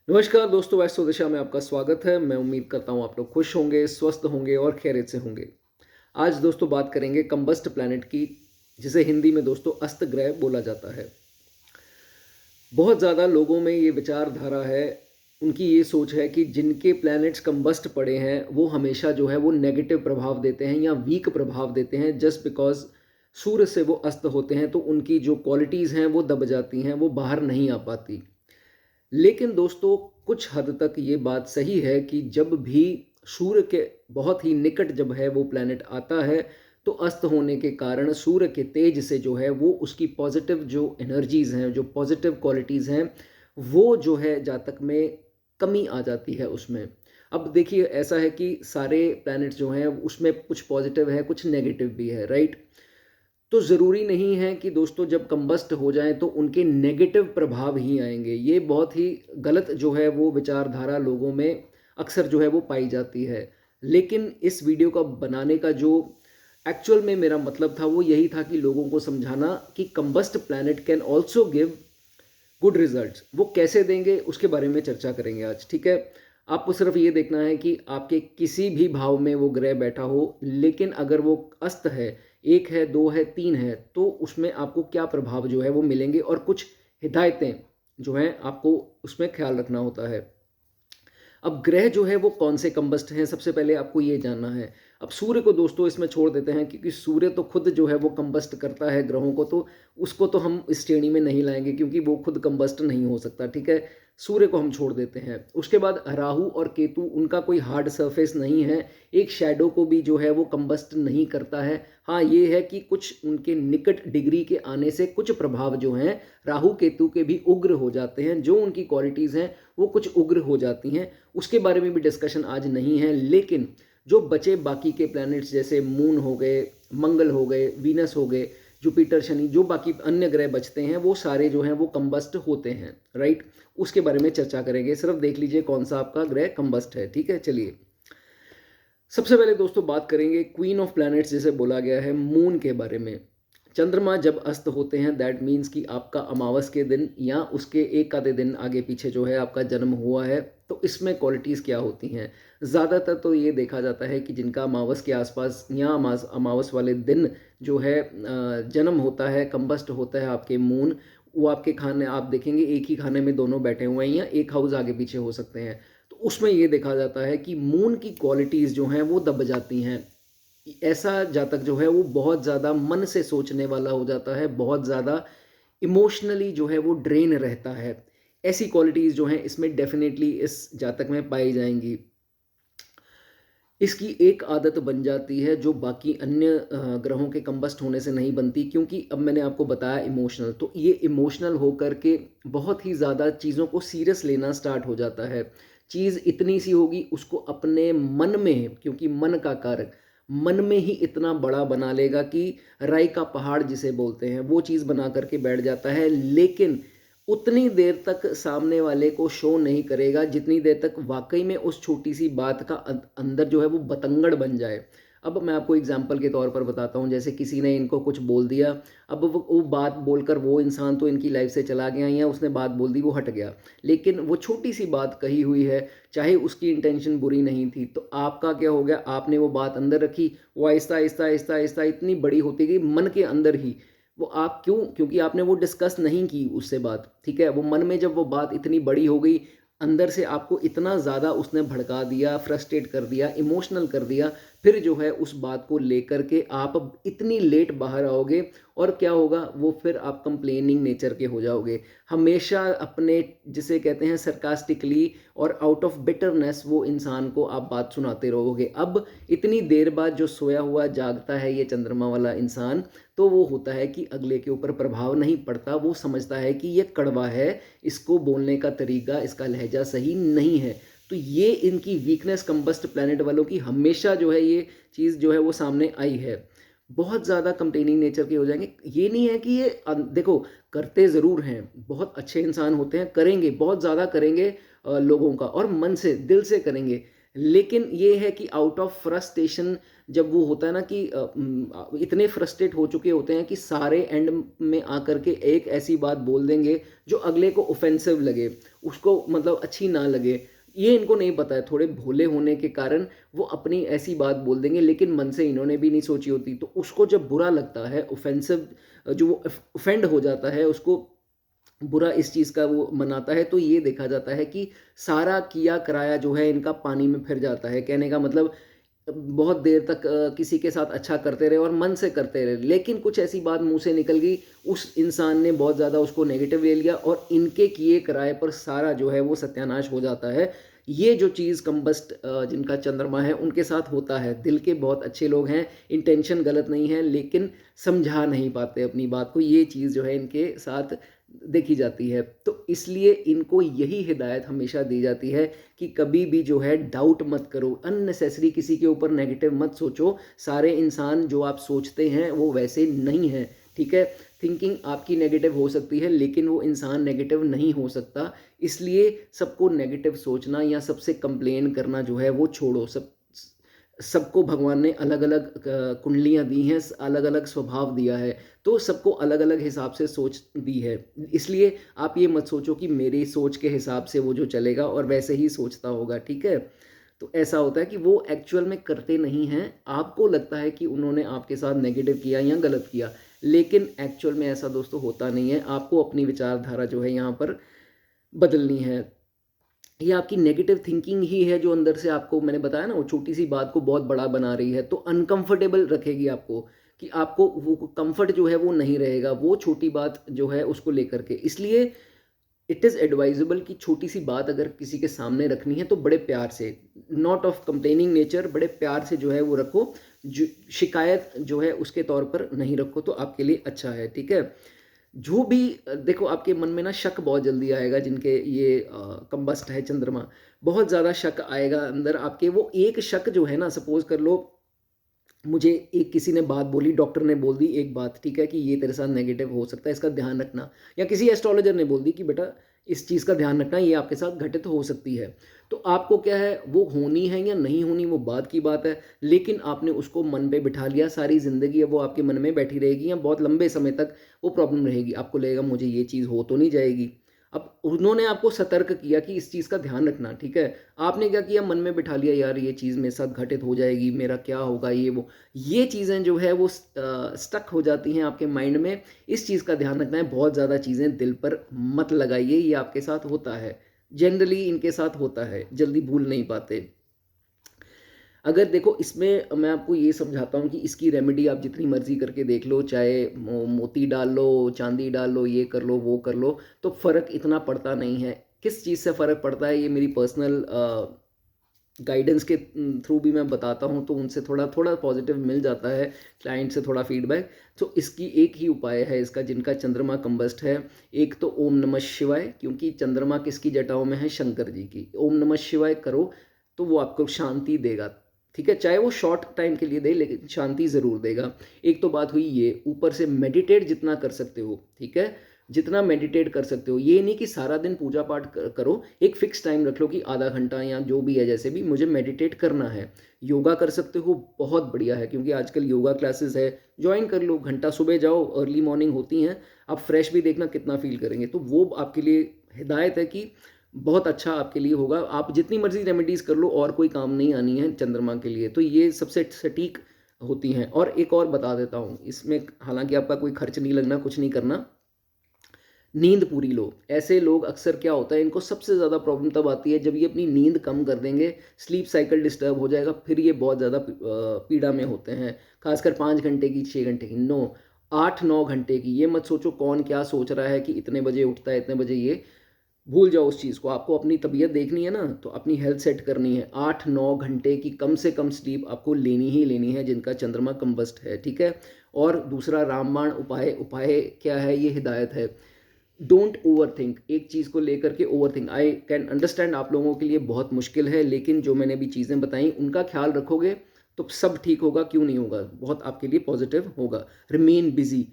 नमस्कार दोस्तों, एस्ट्रो दिशा में आपका स्वागत है। मैं उम्मीद करता हूँ आप लोग खुश होंगे, स्वस्थ होंगे और खैरियत से होंगे। आज दोस्तों बात करेंगे कंबस्ट प्लैनेट की, जिसे हिंदी में दोस्तों अस्त ग्रह बोला जाता है। बहुत ज़्यादा लोगों में ये विचारधारा है, उनकी ये सोच है कि जिनके प्लैनेट्स कंबस्ट पड़े हैं, वो हमेशा जो है वो नेगेटिव प्रभाव देते हैं या वीक प्रभाव देते हैं जस्ट बिकॉज़ सूर्य से वो अस्त होते हैं, तो उनकी जो क्वालिटीज़ हैं वो दब जाती हैं, वो बाहर नहीं आ पाती। लेकिन दोस्तों कुछ हद तक ये बात सही है कि जब भी सूर्य के बहुत ही निकट जब है वो प्लैनेट आता है, तो अस्त होने के कारण सूर्य के तेज से जो है वो उसकी पॉजिटिव जो एनर्जीज़ हैं, जो पॉजिटिव क्वालिटीज़ हैं, वो जो है जातक में कमी आ जाती है उसमें। अब देखिए ऐसा है कि सारे प्लैनेट्स जो हैं उसमें कुछ पॉजिटिव है, कुछ नेगेटिव भी है, राइट? तो ज़रूरी नहीं है कि दोस्तों जब कंबस्ट हो जाएँ तो उनके नेगेटिव प्रभाव ही आएँगे। ये बहुत ही गलत जो है वो विचारधारा लोगों में अक्सर जो है वो पाई जाती है। लेकिन इस वीडियो का बनाने का जो एक्चुअल में मेरा मतलब था वो यही था कि लोगों को समझाना कि combust planet can also give good results. वो कैसे देंगे उसके बारे में चर्चा करेंगे आज, ठीक है? आपको सिर्फ ये देखना है कि आपके किसी भी भाव में वो ग्रह बैठा हो, लेकिन अगर वो अस्त है, 1 है, 2 है, 3 है, तो उसमें आपको क्या प्रभाव जो है वो मिलेंगे और कुछ हिदायतें जो हैं आपको उसमें ख्याल रखना होता है। अब ग्रह जो है वो कौन से कंबस्ट हैं, सबसे पहले आपको ये जानना है। अब सूर्य को दोस्तों इसमें छोड़ देते हैं, क्योंकि सूर्य तो खुद जो है वो कंबस्ट करता है ग्रहों को, तो उसको तो हम इस श्रेणी में नहीं लाएंगे क्योंकि वो खुद कंबस्ट नहीं हो सकता, ठीक है? सूर्य को हम छोड़ देते हैं। उसके बाद राहु और केतु, उनका कोई हार्ड सरफेस नहीं है, एक शैडो को भी जो है वो कंबस्ट नहीं करता है। हाँ, ये है कि कुछ उनके निकट डिग्री के आने से कुछ प्रभाव जो हैं राहु केतु के भी उग्र हो जाते हैं, जो उनकी क्वालिटीज़ हैं वो कुछ उग्र हो जाती हैं। उसके बारे में भी डिस्कशन आज नहीं है। लेकिन जो बचे बाकी के प्लैनेट्स जैसे मून हो गए, मंगल हो गए, वीनस हो गए, जुपिटर, शनि, जो बाकी अन्य ग्रह बचते हैं वो सारे जो हैं वो कंबस्ट होते हैं, राइट? उसके बारे में चर्चा करेंगे। सिर्फ देख लीजिए कौन सा आपका ग्रह कंबस्ट है, ठीक है? चलिए, सबसे पहले दोस्तों बात करेंगे क्वीन ऑफ प्लैनेट्स जिसे बोला गया है, मून के बारे में। चंद्रमा जब अस्त होते हैं दैट मीन्स कि आपका अमावस के दिन या उसके एक आधे दिन आगे पीछे जो है आपका जन्म हुआ है, तो इसमें क्वालिटीज़ क्या होती हैं? ज़्यादातर तो ये देखा जाता है कि जिनका अमावस के आसपास या अमावस वाले दिन जो है जन्म होता है, कंबस्ट होता है आपके मून, वो आपके खाने आप देखेंगे एक ही खाने में दोनों बैठे हुए हैं या एक हाउस आगे पीछे हो सकते हैं। तो उसमें ये देखा जाता है कि मून की क्वालिटीज़ जो हैं वो दब जाती हैं। ऐसा जातक जो है वो बहुत ज़्यादा मन से सोचने वाला हो जाता है, बहुत ज़्यादा इमोशनली जो है वो ड्रेन रहता है। ऐसी क्वालिटीज़ जो हैं इसमें डेफ़िनेटली इस जातक में पाई जाएँगी। इसकी एक आदत बन जाती है जो बाकी अन्य ग्रहों के कंबस्ट होने से नहीं बनती, क्योंकि अब मैंने आपको बताया इमोशनल, तो ये इमोशनल होकर के बहुत ही ज़्यादा चीज़ों को सीरियस लेना स्टार्ट हो जाता है। चीज़ इतनी सी होगी उसको अपने मन में, क्योंकि मन का कारक मन में ही इतना बड़ा बना लेगा कि राई का पहाड़ जिसे बोलते हैं वो चीज़ बना करके बैठ जाता है। लेकिन उतनी देर तक सामने वाले को शो नहीं करेगा जितनी देर तक वाक़ई में उस छोटी-सी बात का अंदर जो है वो बतंगड़ बन जाए। अब मैं आपको एग्ज़ाम्पल के तौर पर बताता हूँ, जैसे किसी ने इनको कुछ बोल दिया, अब वो बात बोलकर वो इंसान तो इनकी लाइफ़ से चला गया या उसने बात बोल दी वो हट गया। लेकिन वो छोटी-सी बात कही हुई है, चाहे उसकी इंटेंशन बुरी नहीं थी, तो आपका क्या हो गया, आपने वो बात अंदर रखी, वो आहिस्ता-आहिस्ता इतनी बड़ी होती गई मन के अंदर ही। वो आप क्यों? क्योंकि आपने वो डिस्कस नहीं की उससे बात, ठीक है? वो मन में जब वो बात इतनी बड़ी हो गई, अंदर से आपको इतना ज़्यादा उसने भड़का दिया, फ्रस्ट्रेट कर दिया, इमोशनल कर दिया, फिर जो है उस बात को लेकर के आप इतनी लेट बाहर आओगे और क्या होगा, वो फिर आप कंप्लेनिंग नेचर के हो जाओगे। हमेशा अपने जिसे कहते हैं सरकास्टिकली और आउट ऑफ बिटरनेस वो इंसान को आप बात सुनाते रहोगे। अब इतनी देर बाद जो सोया हुआ जागता है ये चंद्रमा वाला इंसान, तो वो होता है कि अगले के ऊपर प्रभाव नहीं पड़ता, वो समझता है कि ये कड़वा है, इसको बोलने का तरीका, इसका लहजा सही नहीं है। तो ये इनकी वीकनेस कंबस्ट प्लैनेट वालों की हमेशा जो है ये चीज़ जो है वो सामने आई है। बहुत ज़्यादा कंप्लेनिंग नेचर के हो जाएँगे। ये नहीं है कि ये देखो करते ज़रूर हैं, बहुत अच्छे इंसान होते हैं, करेंगे, बहुत ज़्यादा करेंगे लोगों का और मन से, दिल से करेंगे। लेकिन ये है कि आउट ऑफ फ्रस्ट्रेशन जब वो होता है ना कि इतने फ्रस्ट्रेट हो चुके होते हैं कि सारे एंड में आकर के एक ऐसी बात बोल देंगे जो अगले को ऑफेंसिव लगे, उसको मतलब अच्छी ना लगे। ये इनको नहीं पता है, थोड़े भोले होने के कारण वो अपनी ऐसी बात बोल देंगे, लेकिन मन से इन्होंने भी नहीं सोची होती। तो उसको जब बुरा लगता है, ऑफेंसिव जो वो ऑफेंड हो जाता है, उसको बुरा इस चीज़ का वो मनाता है, तो ये देखा जाता है कि सारा किया कराया जो है इनका पानी में फिर जाता है। कहने का मतलब बहुत देर तक किसी के साथ अच्छा करते रहे और मन से करते रहे, लेकिन कुछ ऐसी बात मुंह से निकल गई, उस इंसान ने बहुत ज़्यादा उसको नेगेटिव ले लिया और इनके किए कराए पर सारा जो है वो सत्यानाश हो जाता है। ये जो चीज़ कंबस्ट जिनका चंद्रमा है उनके साथ होता है। दिल के बहुत अच्छे लोग हैं, इंटेंशन गलत नहीं है, लेकिन समझा नहीं पाते अपनी बात को। ये चीज़ जो है इनके साथ देखी जाती है। तो इसलिए इनको यही हिदायत हमेशा दी जाती है कि कभी भी जो है डाउट मत करो, अननेसेसरी किसी के ऊपर नेगेटिव मत सोचो। सारे इंसान जो आप सोचते हैं वो वैसे नहीं हैं, ठीक है। थिंकिंग आपकी नेगेटिव हो सकती है, लेकिन वो इंसान नेगेटिव नहीं हो सकता। इसलिए सबको नेगेटिव सोचना या सबसे कंप्लेन करना जो है वो छोड़ो। सबको भगवान ने अलग अलग कुंडलियाँ दी हैं, अलग अलग स्वभाव दिया है, तो सबको अलग अलग हिसाब से सोच दी है। इसलिए आप ये मत सोचो कि मेरी सोच के हिसाब से वो जो चलेगा और वैसे ही सोचता होगा, ठीक है। तो ऐसा होता है कि वो एक्चुअल में करते नहीं हैं। आपको लगता है कि उन्होंने आपके साथ नेगेटिव किया या गलत किया, लेकिन एक्चुअल में ऐसा दोस्तों होता नहीं है। आपको अपनी विचारधारा जो है यहाँ पर बदलनी है। ये आपकी नेगेटिव थिंकिंग ही है जो अंदर से आपको, मैंने बताया ना, वो छोटी सी बात को बहुत बड़ा बना रही है, तो अनकंफर्टेबल रखेगी आपको, कि आपको वो कंफर्ट जो है वो नहीं रहेगा वो छोटी बात जो है उसको लेकर के। इसलिए इट इज़ एडवाइजेबल कि छोटी सी बात अगर किसी के सामने रखनी है तो बड़े प्यार से, नॉट ऑफ कंप्लेनिंग नेचर, बड़े प्यार से जो है वो रखो। जो शिकायत जो है उसके तौर पर नहीं रखो, तो आपके लिए अच्छा है, ठीक है। जो भी देखो, आपके मन में ना शक बहुत जल्दी आएगा, जिनके ये कंबस्ट है चंद्रमा, बहुत ज़्यादा शक आएगा अंदर आपके। वो एक शक जो है ना, सपोज कर लो मुझे एक किसी ने बात बोली, डॉक्टर ने बोल दी एक बात, ठीक है, कि ये तेरे साथ नेगेटिव हो सकता है, इसका ध्यान रखना। या किसी एस्ट्रोलॉजर ने बोल दी कि बेटा इस चीज़ का ध्यान रखना, ये आपके साथ घटित हो सकती है। तो आपको क्या है, वो होनी है या नहीं होनी वो बात की बात है, लेकिन आपने उसको मन पे बिठा लिया, सारी ज़िंदगी अब वो आपके मन में बैठी रहेगी या बहुत लंबे समय तक वो प्रॉब्लम रहेगी। आपको लगेगा मुझे ये चीज़ हो तो नहीं जाएगी। अब उन्होंने आपको सतर्क किया कि इस चीज़ का ध्यान रखना, ठीक है। आपने क्या किया, मन में बिठा लिया, यार ये चीज़ मेरे साथ घटित हो जाएगी, मेरा क्या होगा, ये वो। ये चीज़ें जो है वो स्टक हो जाती हैं आपके माइंड में। इस चीज़ का ध्यान रखना है, बहुत ज़्यादा चीज़ें दिल पर मत लगाइए। ये आपके साथ होता है, जनरली इनके साथ होता है, जल्दी भूल नहीं पाते। अगर देखो, इसमें मैं आपको ये समझाता हूँ कि इसकी रेमेडी आप जितनी मर्ज़ी करके देख लो, चाहे मोती डाल लो, चांदी डाल लो, ये कर लो, वो कर लो, तो फ़र्क इतना पड़ता नहीं है। किस चीज़ से फ़र्क पड़ता है, ये मेरी पर्सनल गाइडेंस के थ्रू भी मैं बताता हूँ, तो उनसे थोड़ा थोड़ा पॉजिटिव मिल जाता है, क्लाइंट से थोड़ा फीडबैक। तो इसकी एक ही उपाय है इसका, जिनका चंद्रमा कंबस्ट है। एक तो ओम नमः शिवाय, क्योंकि चंद्रमा किसकी जटाओं में है, शंकर जी की। ओम नमः शिवाय करो तो वो आपको शांति देगा, ठीक है। चाहे वो शॉर्ट टाइम के लिए दे, लेकिन शांति ज़रूर देगा। एक तो बात हुई ये। ऊपर से मेडिटेट जितना कर सकते हो, ठीक है, जितना मेडिटेट कर सकते हो। ये नहीं कि सारा दिन पूजा पाठ करो, एक फिक्स टाइम रख लो कि आधा घंटा या जो भी है, जैसे भी मुझे मेडिटेट करना है। योगा कर सकते हो, बहुत बढ़िया है, क्योंकि आजकल योगा क्लासेस है, ज्वाइन कर लो। घंटा सुबह जाओ, अर्ली मॉर्निंग होती हैं, आप फ्रेश भी देखना कितना फील करेंगे। तो वो आपके लिए हिदायत है कि बहुत अच्छा आपके लिए होगा। आप जितनी मर्जी रेमेडीज़ कर लो, और कोई काम नहीं आनी है चंद्रमा के लिए, तो ये सबसे सटीक होती हैं। और एक और बता देता हूँ इसमें, हालांकि आपका कोई खर्च नहीं लगना, कुछ नहीं करना। नींद पूरी लो। ऐसे लोग अक्सर क्या होता है, इनको सबसे ज़्यादा प्रॉब्लम तब आती है जब ये अपनी नींद कम कर देंगे, स्लीप साइकिल डिस्टर्ब हो जाएगा, फिर ये बहुत ज़्यादा पीड़ा में होते हैं। खासकर 5 घंटे की, 6 घंटे की, 8-9 घंटे की। ये मत सोचो कौन क्या सोच रहा है कि इतने बजे उठता है, इतने बजे ये, भूल जाओ उस चीज़ को। आपको अपनी तबीयत देखनी है ना, तो अपनी हेल्थ सेट करनी है। 8-9 घंटे की कम से कम स्लीप आपको लेनी ही लेनी है, जिनका चंद्रमा कंबस्ट है, ठीक है। और दूसरा रामबाण उपाय, उपाय क्या है, ये हिदायत है। Don't over think. एक चीज़ को लेकर के over think, I can understand आप लोगों के लिए बहुत मुश्किल है, लेकिन जो मैंने भी चीज़ें बताई उनका ख्याल रखोगे तो सब ठीक होगा। क्यों नहीं होगा, बहुत आपके लिए पॉजिटिव होगा। रिमेन बिजी,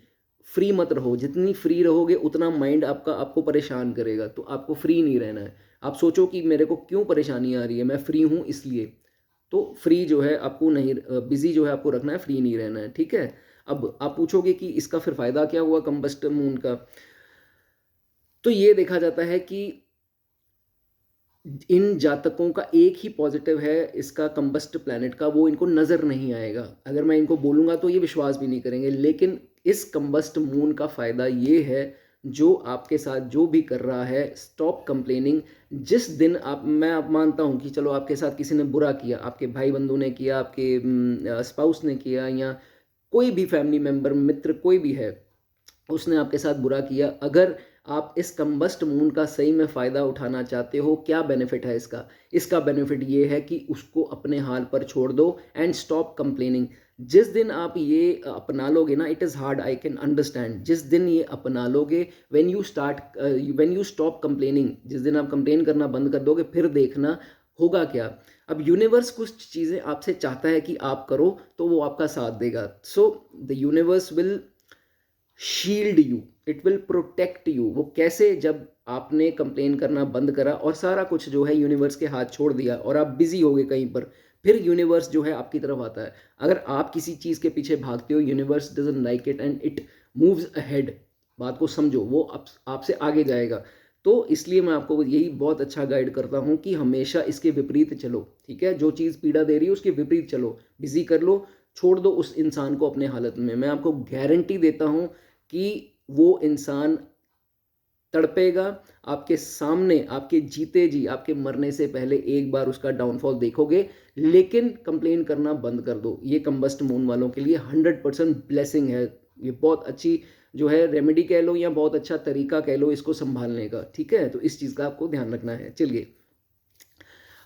फ्री मत रहो। जितनी फ्री रहोगे उतना माइंड आपका आपको परेशान करेगा, तो आपको फ्री नहीं रहना है। आप सोचो कि मेरे को क्यों परेशानी आ रही है, मैं फ्री हूँ इसलिए। तो फ्री जो है आपको नहीं, बिजी जो है आपको रखना है, फ्री नहीं रहना है, ठीक है। अब आप पूछोगे कि इसका फिर फायदा क्या हुआ कंबस्ट मून का, तो ये देखा जाता है कि इन जातकों का एक ही पॉजिटिव है इसका कंबस्ट प्लैनेट का, वो इनको नज़र नहीं आएगा। अगर मैं इनको बोलूँगा तो ये विश्वास भी नहीं करेंगे, लेकिन इस कंबस्ट मून का फ़ायदा ये है, जो आपके साथ जो भी कर रहा है, स्टॉप कंप्लेनिंग। जिस दिन मैं आप मानता हूँ कि चलो आपके साथ किसी ने बुरा किया, आपके भाई बंधु ने किया, आपके स्पाउस ने किया, या कोई भी फैमिली मेम्बर, मित्र, कोई भी है, उसने आपके साथ बुरा किया, अगर आप इस कंबस्ट मून का सही में फ़ायदा उठाना चाहते हो, क्या बेनिफिट है इसका? इसका बेनिफिट ये है कि उसको अपने हाल पर छोड़ दो एंड स्टॉप कंप्लेनिंग। जिस दिन आप ये अपना लोगे ना, it is hard, I can understand, जिस दिन ये अपना लोगे, व्हेन यू स्टॉप कंप्लेनिंग, जिस दिन आप कंप्लेन करना बंद कर दोगे, फिर देखना होगा क्या। अब यूनिवर्स कुछ चीज़ें आपसे चाहता है कि आप करो, तो वो आपका साथ देगा। So the universe will shield you, it will protect you. वो कैसे? जब आपने कंप्लेन करना बंद करा और सारा कुछ जो है यूनिवर्स के हाथ छोड़ दिया और आप बिजी हो गए कहीं पर, फिर यूनिवर्स जो है आपकी तरफ आता है। अगर आप किसी चीज़ के पीछे भागते हो, universe doesn't like it and it moves ahead. बात को समझो, वो आपसे आगे जाएगा। तो इसलिए मैं आपको यही बहुत अच्छा गाइड करता हूँ कि हमेशा इसके विपरीत चलो, ठीक है। जो चीज़ पीड़ा दे रही है उसके विपरीत चलो, बिजी कर लो, छोड़ दो उस इंसान को अपने हालत में। मैं आपको गारंटी देता हूँ कि वो इंसान तड़पेगा आपके सामने, आपके जीते जी, आपके मरने से पहले एक बार उसका डाउनफॉल देखोगे। लेकिन कंप्लेन करना बंद कर दो। ये कंबस्ट मून वालों के लिए 100% ब्लेसिंग है। ये बहुत अच्छी जो है रेमेडी कह लो, या बहुत अच्छा तरीका कह लो इसको संभालने का, ठीक है। तो इस चीज़ का आपको ध्यान रखना है। चलिए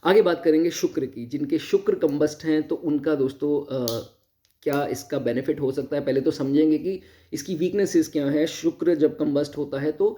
आगे बात करेंगे शुक्र की। जिनके शुक्र कंबस्ट हैं, तो उनका दोस्तों क्या इसका बेनिफिट हो सकता है। पहले तो समझेंगे कि इसकी वीकनेसेस क्या हैं। शुक्र जब कंबस्ट होता है तो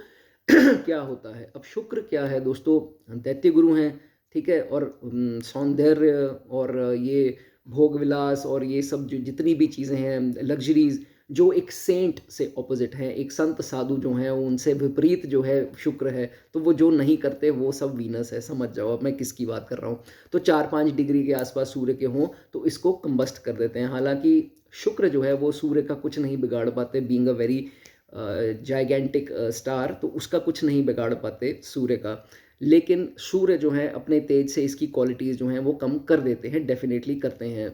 क्या होता है। अब शुक्र क्या है दोस्तों, दैत्य गुरु हैं, ठीक है। और सौंदर्य और ये भोग विलास और ये सब जो जितनी भी चीज़ें हैं, लग्जरीज, जो एक सेंट से ऑपोजिट हैं, एक संत साधु जो हैं, उनसे विपरीत जो है शुक्र है। तो वो जो नहीं करते वो सब वीनस है, समझ जाओ अब मैं किसकी बात कर रहा हूँ। तो 4-5 डिग्री के आसपास सूर्य के हों तो इसको कंबस्ट कर देते हैं। हालांकि शुक्र जो है वो सूर्य का कुछ नहीं बिगाड़ पाते, being a very gigantic star, तो उसका कुछ नहीं बिगाड़ पाते सूर्य का। लेकिन सूर्य जो है अपने तेज से इसकी क्वालिटीज़ जो हैं वो कम कर देते हैं, डेफिनेटली करते हैं।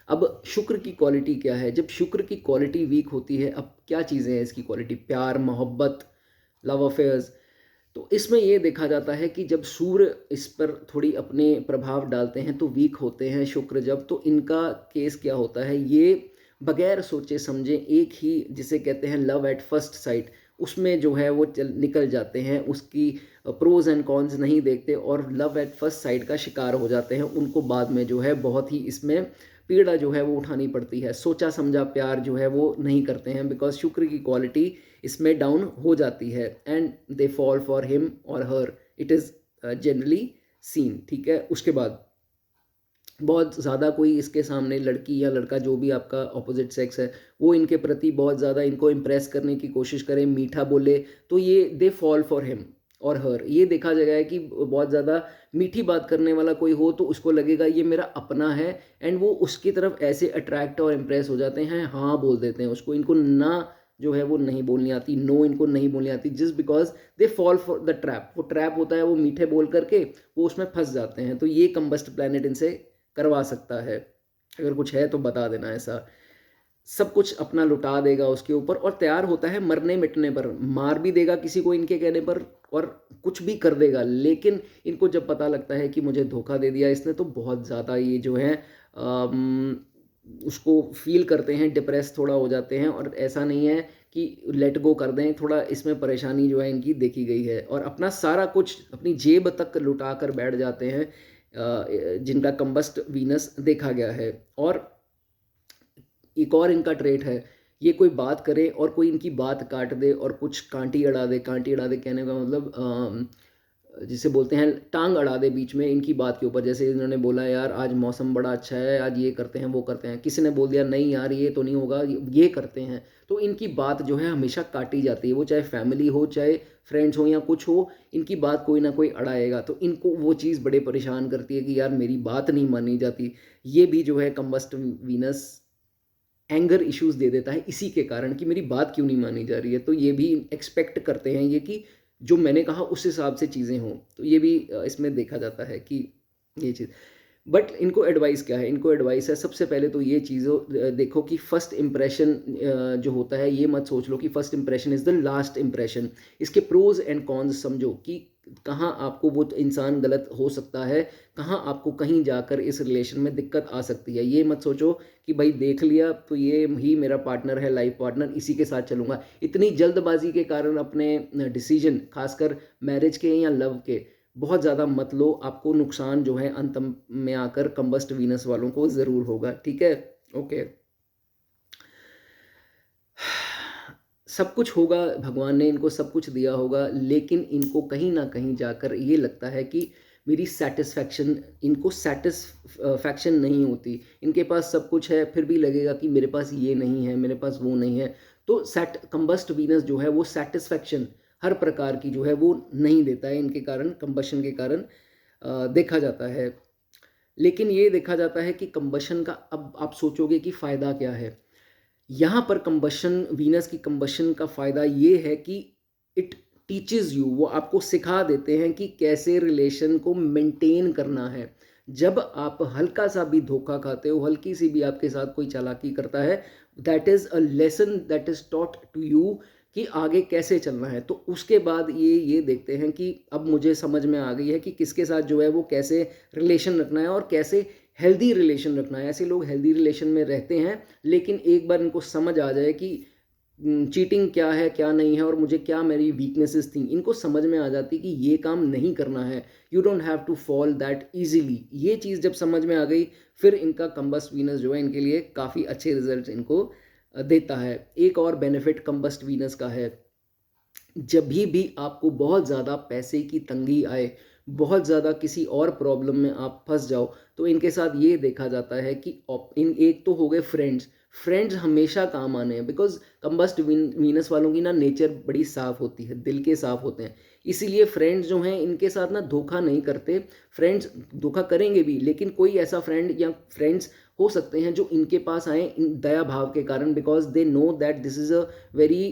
अब शुक्र की क्वालिटी क्या है? जब शुक्र की क्वालिटी वीक होती है, अब क्या चीज़ें हैं इसकी क्वालिटी? प्यार, मोहब्बत, लव अफेयर्स। तो इसमें ये देखा जाता है कि जब सूर्य इस पर थोड़ी अपने प्रभाव डालते हैं तो वीक होते हैं शुक्र जब, तो इनका केस क्या होता है, ये बगैर सोचे समझे एक ही जिसे कहते हैं लव एट फर्स्ट साइट, उसमें जो है वो निकल जाते हैं, उसकी प्रोज एंड कॉन्स नहीं देखते और लव एट फर्स्ट साइट का शिकार हो जाते हैं। उनको बाद में जो है बहुत ही इसमें पीड़ा जो है वो उठानी पड़ती है। सोचा समझा प्यार जो है वो नहीं करते हैं, बिकॉज शुक्र की क्वालिटी इसमें डाउन हो जाती है and they fall for him और हर, इट इज़ जनरली सीन, ठीक है। उसके बाद बहुत ज़्यादा कोई इसके सामने लड़की या लड़का जो भी आपका ऑपोजिट सेक्स है, वो इनके प्रति बहुत ज़्यादा इनको इम्प्रेस करने की कोशिश करे, मीठा बोले, तो ये दे फॉल फॉर हिम और हर। ये देखा गया है कि बहुत ज़्यादा मीठी बात करने वाला कोई हो तो उसको लगेगा ये मेरा अपना है, एंड वो उसकी तरफ ऐसे अट्रैक्ट और इम्प्रेस हो जाते हैं, हाँ बोल देते हैं उसको। इनको ना जो है वो नहीं बोलनी आती, नो इनको नहीं बोलनी आती, just because they fall for the trap. वो ट्रैप होता है, वो मीठे बोल करके वो उसमें फंस जाते हैं। तो ये कंबस्ट प्लैनेट इनसे करवा सकता है। अगर कुछ है तो बता देना। ऐसा सब कुछ अपना लुटा देगा उसके ऊपर और तैयार होता है मरने मिटने पर, मार भी देगा किसी को इनके कहने पर और कुछ भी कर देगा। लेकिन इनको जब पता लगता है कि मुझे धोखा दे दिया इसने, तो बहुत ज़्यादा ये जो है उसको फील करते हैं, डिप्रेस थोड़ा हो जाते हैं। और ऐसा नहीं है कि लेट गो कर दें, थोड़ा इसमें परेशानी जो है इनकी देखी गई है और अपना सारा कुछ अपनी जेब तक लुटा कर बैठ जाते हैं, जिनका कंबस्ट वीनस देखा गया है। और एक और इनका ट्रेट है, ये कोई बात करे और कोई इनकी बात काट दे और कुछ कांटी अड़ा दे। कांटी अड़ा दे कहने का मतलब जिसे बोलते हैं टांग अड़ा दे बीच में इनकी बात के ऊपर। जैसे इन्होंने बोला यार आज मौसम बड़ा अच्छा है, आज ये करते हैं वो करते हैं, किसी ने बोल दिया नहीं यार ये तो नहीं होगा, ये करते हैं, तो इनकी बात जो है हमेशा काटी जाती है। वो चाहे फैमिली हो चाहे फ्रेंड्स हो या कुछ हो, इनकी बात कोई ना कोई अड़ाएगा, तो इनको वो चीज़ बड़े परेशान करती है कि यार मेरी बात नहीं मानी जाती। ये भी जो है combust Venus anger issues they देता है इसी के कारण कि मेरी बात क्यों नहीं मानी जा रही है। तो ये भी एक्सपेक्ट करते हैं ये कि जो मैंने कहा उस हिसाब से चीज़ें हों। तो ये भी इसमें देखा जाता है कि ये चीज़। बट इनको एडवाइस क्या है, इनको एडवाइस है सबसे पहले तो ये चीज़ों देखो कि फर्स्ट इम्प्रेशन जो होता है, ये मत सोच लो कि first impression is the last impression. इसके प्रोज एंड कॉन्स समझो कि कहाँ आपको वो इंसान गलत हो सकता है, कहाँ आपको कहीं जाकर इस रिलेशन में दिक्कत आ सकती है। ये मत सोचो कि भाई देख लिया तो ये ही मेरा पार्टनर है, लाइफ पार्टनर, इसी के साथ चलूँगा। इतनी जल्दबाजी के कारण अपने डिसीजन खासकर मैरिज के या लव के बहुत ज़्यादा मत लो, आपको नुकसान जो है अंत में आकर कंबस्ट वीनस वालों को ज़रूर होगा। ठीक है, ओके। सब कुछ होगा, भगवान ने इनको सब कुछ दिया होगा, लेकिन इनको कहीं ना कहीं जाकर ये लगता है कि मेरी सेटिस्फैक्शन, इनको सेटिस्फैक्शन नहीं होती। इनके पास सब कुछ है फिर भी लगेगा कि मेरे पास ये नहीं है, मेरे पास वो नहीं है। तो कंबस्ट वीनस जो है वो सेटिस्फैक्शन हर प्रकार की जो है वो नहीं देता है, इनके कारण, कंबशन के कारण देखा जाता है। लेकिन ये देखा जाता है कि कंबशन का, अब आप सोचोगे कि फ़ायदा क्या है। यहाँ पर कंबशन, वीनस की कंबशन का फ़ायदा ये है कि इट टीचेस यू, वो आपको सिखा देते हैं कि कैसे रिलेशन को मेंटेन करना है। जब आप हल्का सा भी धोखा खाते हो, हल्की सी भी आपके साथ कोई चालाकी करता है, that is a lesson that is taught to you कि आगे कैसे चलना है। तो उसके बाद ये देखते हैं कि अब मुझे समझ में आ गई है कि किसके साथ जो है वो कैसे रिलेशन रखना है और कैसे हेल्दी रिलेशन रखना है। ऐसे लोग हेल्दी रिलेशन में रहते हैं, लेकिन एक बार इनको समझ आ जाए कि चीटिंग क्या है क्या नहीं है और मुझे क्या मेरी वीकनेसेस थी, इनको समझ में आ जाती कि ये काम नहीं करना है। You don't have to fall that easily. ये चीज़ जब समझ में आ गई, फिर इनका कंबस्ट वीनस जो है इनके लिए काफ़ी अच्छे रिजल्ट इनको देता है। एक और बेनिफिट कंबस्ट वीनस का है, जब भी आपको बहुत ज़्यादा पैसे की तंगी आए, बहुत ज़्यादा किसी और प्रॉब्लम में आप फंस जाओ, तो इनके साथ ये देखा जाता है कि इन एक तो हो गए फ्रेंड्स, फ्रेंड्स हमेशा काम आने हैं। बिकॉज कंबस्ट वीनस वालों की ना नेचर बड़ी साफ होती है, दिल के साफ होते हैं, इसीलिए फ्रेंड्स जो हैं इनके साथ ना धोखा नहीं करते। फ्रेंड्स धोखा करेंगे भी, लेकिन कोई ऐसा फ्रेंड या फ्रेंड्स हो सकते हैं जो इनके पास आए इन दया भाव के कारण, because they know that this is a very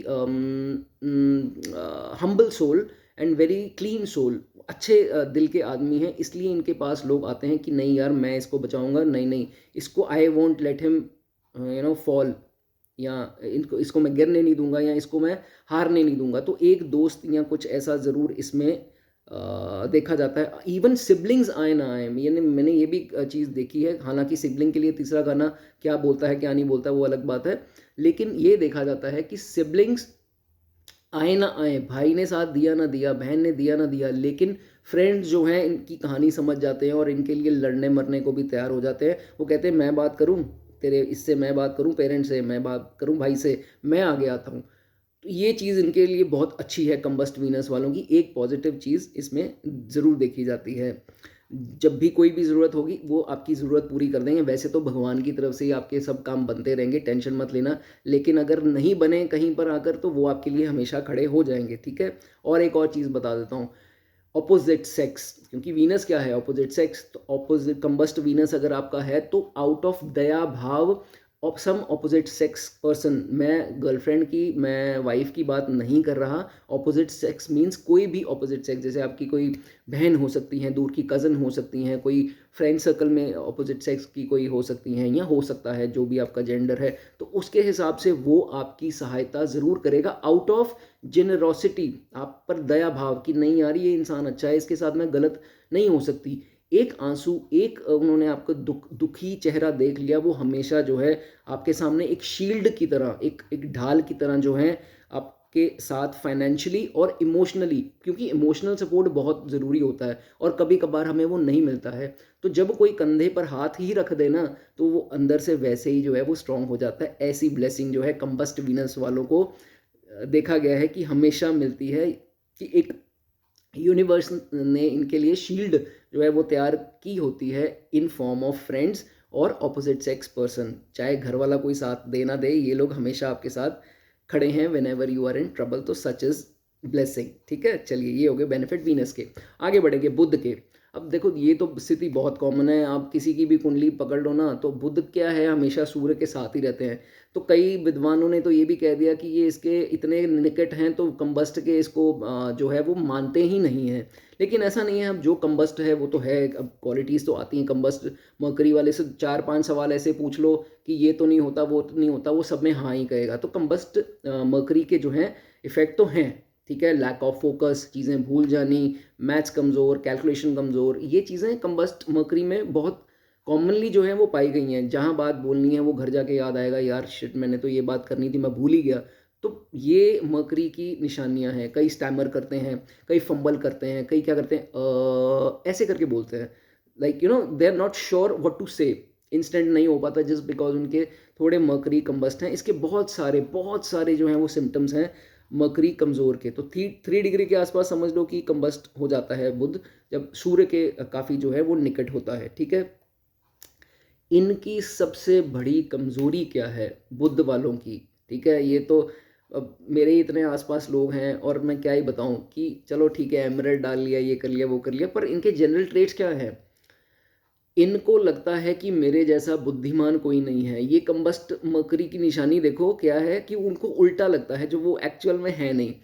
humble soul and very clean soul. अच्छे दिल के आदमी हैं, इसलिए इनके पास लोग आते हैं कि नहीं यार मैं इसको बचाऊंगा, नहीं नहीं इसको I won't let him fall, या इसको मैं गिरने नहीं दूंगा, या इसको मैं हारने नहीं दूंगा। तो एक दोस्त या कुछ ऐसा ज़रूर इसमें देखा जाता है। इवन सिबलिंग्स आए ना आए, यानी मैंने ये भी चीज़ देखी है, हालांकि सिबलिंग के लिए तीसरा गाना क्या बोलता है क्या नहीं बोलता वो अलग बात है, लेकिन ये देखा जाता है कि सिबलिंग्स आए ना आए, भाई ने साथ दिया ना दिया, बहन ने दिया ना दिया, लेकिन फ्रेंड्स जो हैं इनकी कहानी समझ जाते हैं और इनके लिए लड़ने मरने को भी तैयार हो जाते हैं। वो कहते हैं मैं बात करूं तेरे इससे, मैं बात करूं पेरेंट्स से, मैं बात करूं भाई से, मैं आगे आता हूं। तो ये चीज़ इनके लिए बहुत अच्छी है, कंबस्ट वीनस वालों की एक पॉजिटिव चीज़ इसमें ज़रूर देखी जाती है। जब भी कोई भी ज़रूरत होगी वो आपकी ज़रूरत पूरी कर देंगे। वैसे तो भगवान की तरफ से ही आपके सब काम बनते रहेंगे, टेंशन मत लेना, लेकिन अगर नहीं बने कहीं पर आकर तो वो आपके लिए हमेशा खड़े हो जाएंगे। ठीक है, और एक और चीज़ बता देता हूँ, ऑपोजिट सेक्स, क्योंकि वीनस क्या है, ऑपोजिट सेक्स। तो ऑपोजिट कंबस्ट वीनस अगर आपका है तो आउट ऑफ दया भाव of some opposite sex person, मैं गर्लफ्रेंड की, मैं वाइफ की बात नहीं कर रहा। ऑपोजिट सेक्स मीन्स कोई भी ऑपोजिट सेक्स, जैसे आपकी कोई बहन हो सकती हैं, दूर की कज़न हो सकती हैं, कोई फ्रेंड सर्कल में ऑपोजिट सेक्स की कोई हो सकती हैं, या हो सकता है जो भी आपका जेंडर है, तो उसके हिसाब से वो आपकी सहायता ज़रूर करेगा आउट ऑफ जेनरोसिटी, आप पर दया भाव कि नहीं यार ये इंसान अच्छा है, इसके साथ मैं गलत नहीं हो सकती। एक आंसू, एक उन्होंने आपका दुखी चेहरा देख लिया, वो हमेशा जो है आपके सामने एक शील्ड की तरह, एक ढाल की तरह जो है आपके साथ फाइनेंशियली और इमोशनली, क्योंकि इमोशनल सपोर्ट बहुत ज़रूरी होता है और कभी कभार हमें वो नहीं मिलता है। तो जब कोई कंधे पर हाथ ही रख देना तो वो अंदर से वैसे ही जो है वो स्ट्रांग हो जाता है। ऐसी ब्लेसिंग जो है कंबस्ट वीनस वालों को देखा गया है कि हमेशा मिलती है, कि एक यूनिवर्स ने इनके लिए शील्ड जो है वो तैयार की होती है इन फॉर्म ऑफ फ्रेंड्स और ऑपोजिट सेक्स पर्सन। चाहे घर वाला कोई साथ दे ना दे, ये लोग हमेशा आपके साथ खड़े हैं whenever you are in trouble. तो सच इज ब्लेसिंग। ठीक है, चलिए ये हो गए बेनिफिट वीनस के। आगे बढ़ेंगे बुध के। अब देखो ये तो स्थिति बहुत कॉमन है, आप किसी की भी कुंडली पकड़ लो ना, तो बुध क्या है, हमेशा सूर्य के साथ ही रहते हैं। तो कई विद्वानों ने तो ये भी कह दिया कि ये इसके इतने निकट हैं तो कंबस्ट के इसको जो है वो मानते ही नहीं हैं। लेकिन ऐसा नहीं है, अब जो कंबस्ट है वो तो है। अब क्वालिटीज़ तो आती हैं कंबस्ट। मरकरी वाले से 4-5 सवाल ऐसे पूछ लो कि ये तो नहीं होता, वो तो नहीं होता, वो सब में हाँ ही कहेगा। तो कंबस्ट मरकरी के जो हैं इफेक्ट तो हैं। ठीक है, लैक ऑफ फोकस, चीज़ें भूल जानी, मैथ्स कमज़ोर, कैलकुलेशन कमज़ोर, ये चीज़ें कंबस्ट मरकरी में बहुत कॉमनली जो है वो पाई गई हैं। जहाँ बात बोलनी है वो घर जाके याद आएगा, यार शिट मैंने तो ये बात करनी थी, मैं भूल ही गया। तो ये मरकरी की निशानियां हैं। कई स्टैमर करते हैं, कई फंबल करते हैं, कई क्या करते हैं ऐसे करके बोलते हैं, like you know they are not sure what to say. Instant नहीं हो पाता जस्ट बिकॉज उनके थोड़े मरकरी कंबस्ट हैं। इसके बहुत सारे जो हैं वो सिम्टम्स हैं मरकरी कमज़ोर के। तो 3 डिग्री के आसपास समझ लो कि कंबस्ट हो जाता है बुध, जब सूर्य के काफ़ी जो है वो निकट होता है। ठीक है, इनकी सबसे बड़ी कमज़ोरी क्या है बुध वालों की? ठीक है, ये तो अब मेरे ही इतने आसपास लोग हैं और मैं क्या ही बताऊं कि चलो ठीक है एमराल्ड डाल लिया, ये कर लिया, वो कर लिया, पर इनके जनरल ट्रेट्स क्या हैं? इनको लगता है कि मेरे जैसा बुद्धिमान कोई नहीं है। ये कंबस्ट मरकरी की निशानी देखो क्या है कि उनको उल्टा लगता है जो वो एक्चुअल में है नहीं।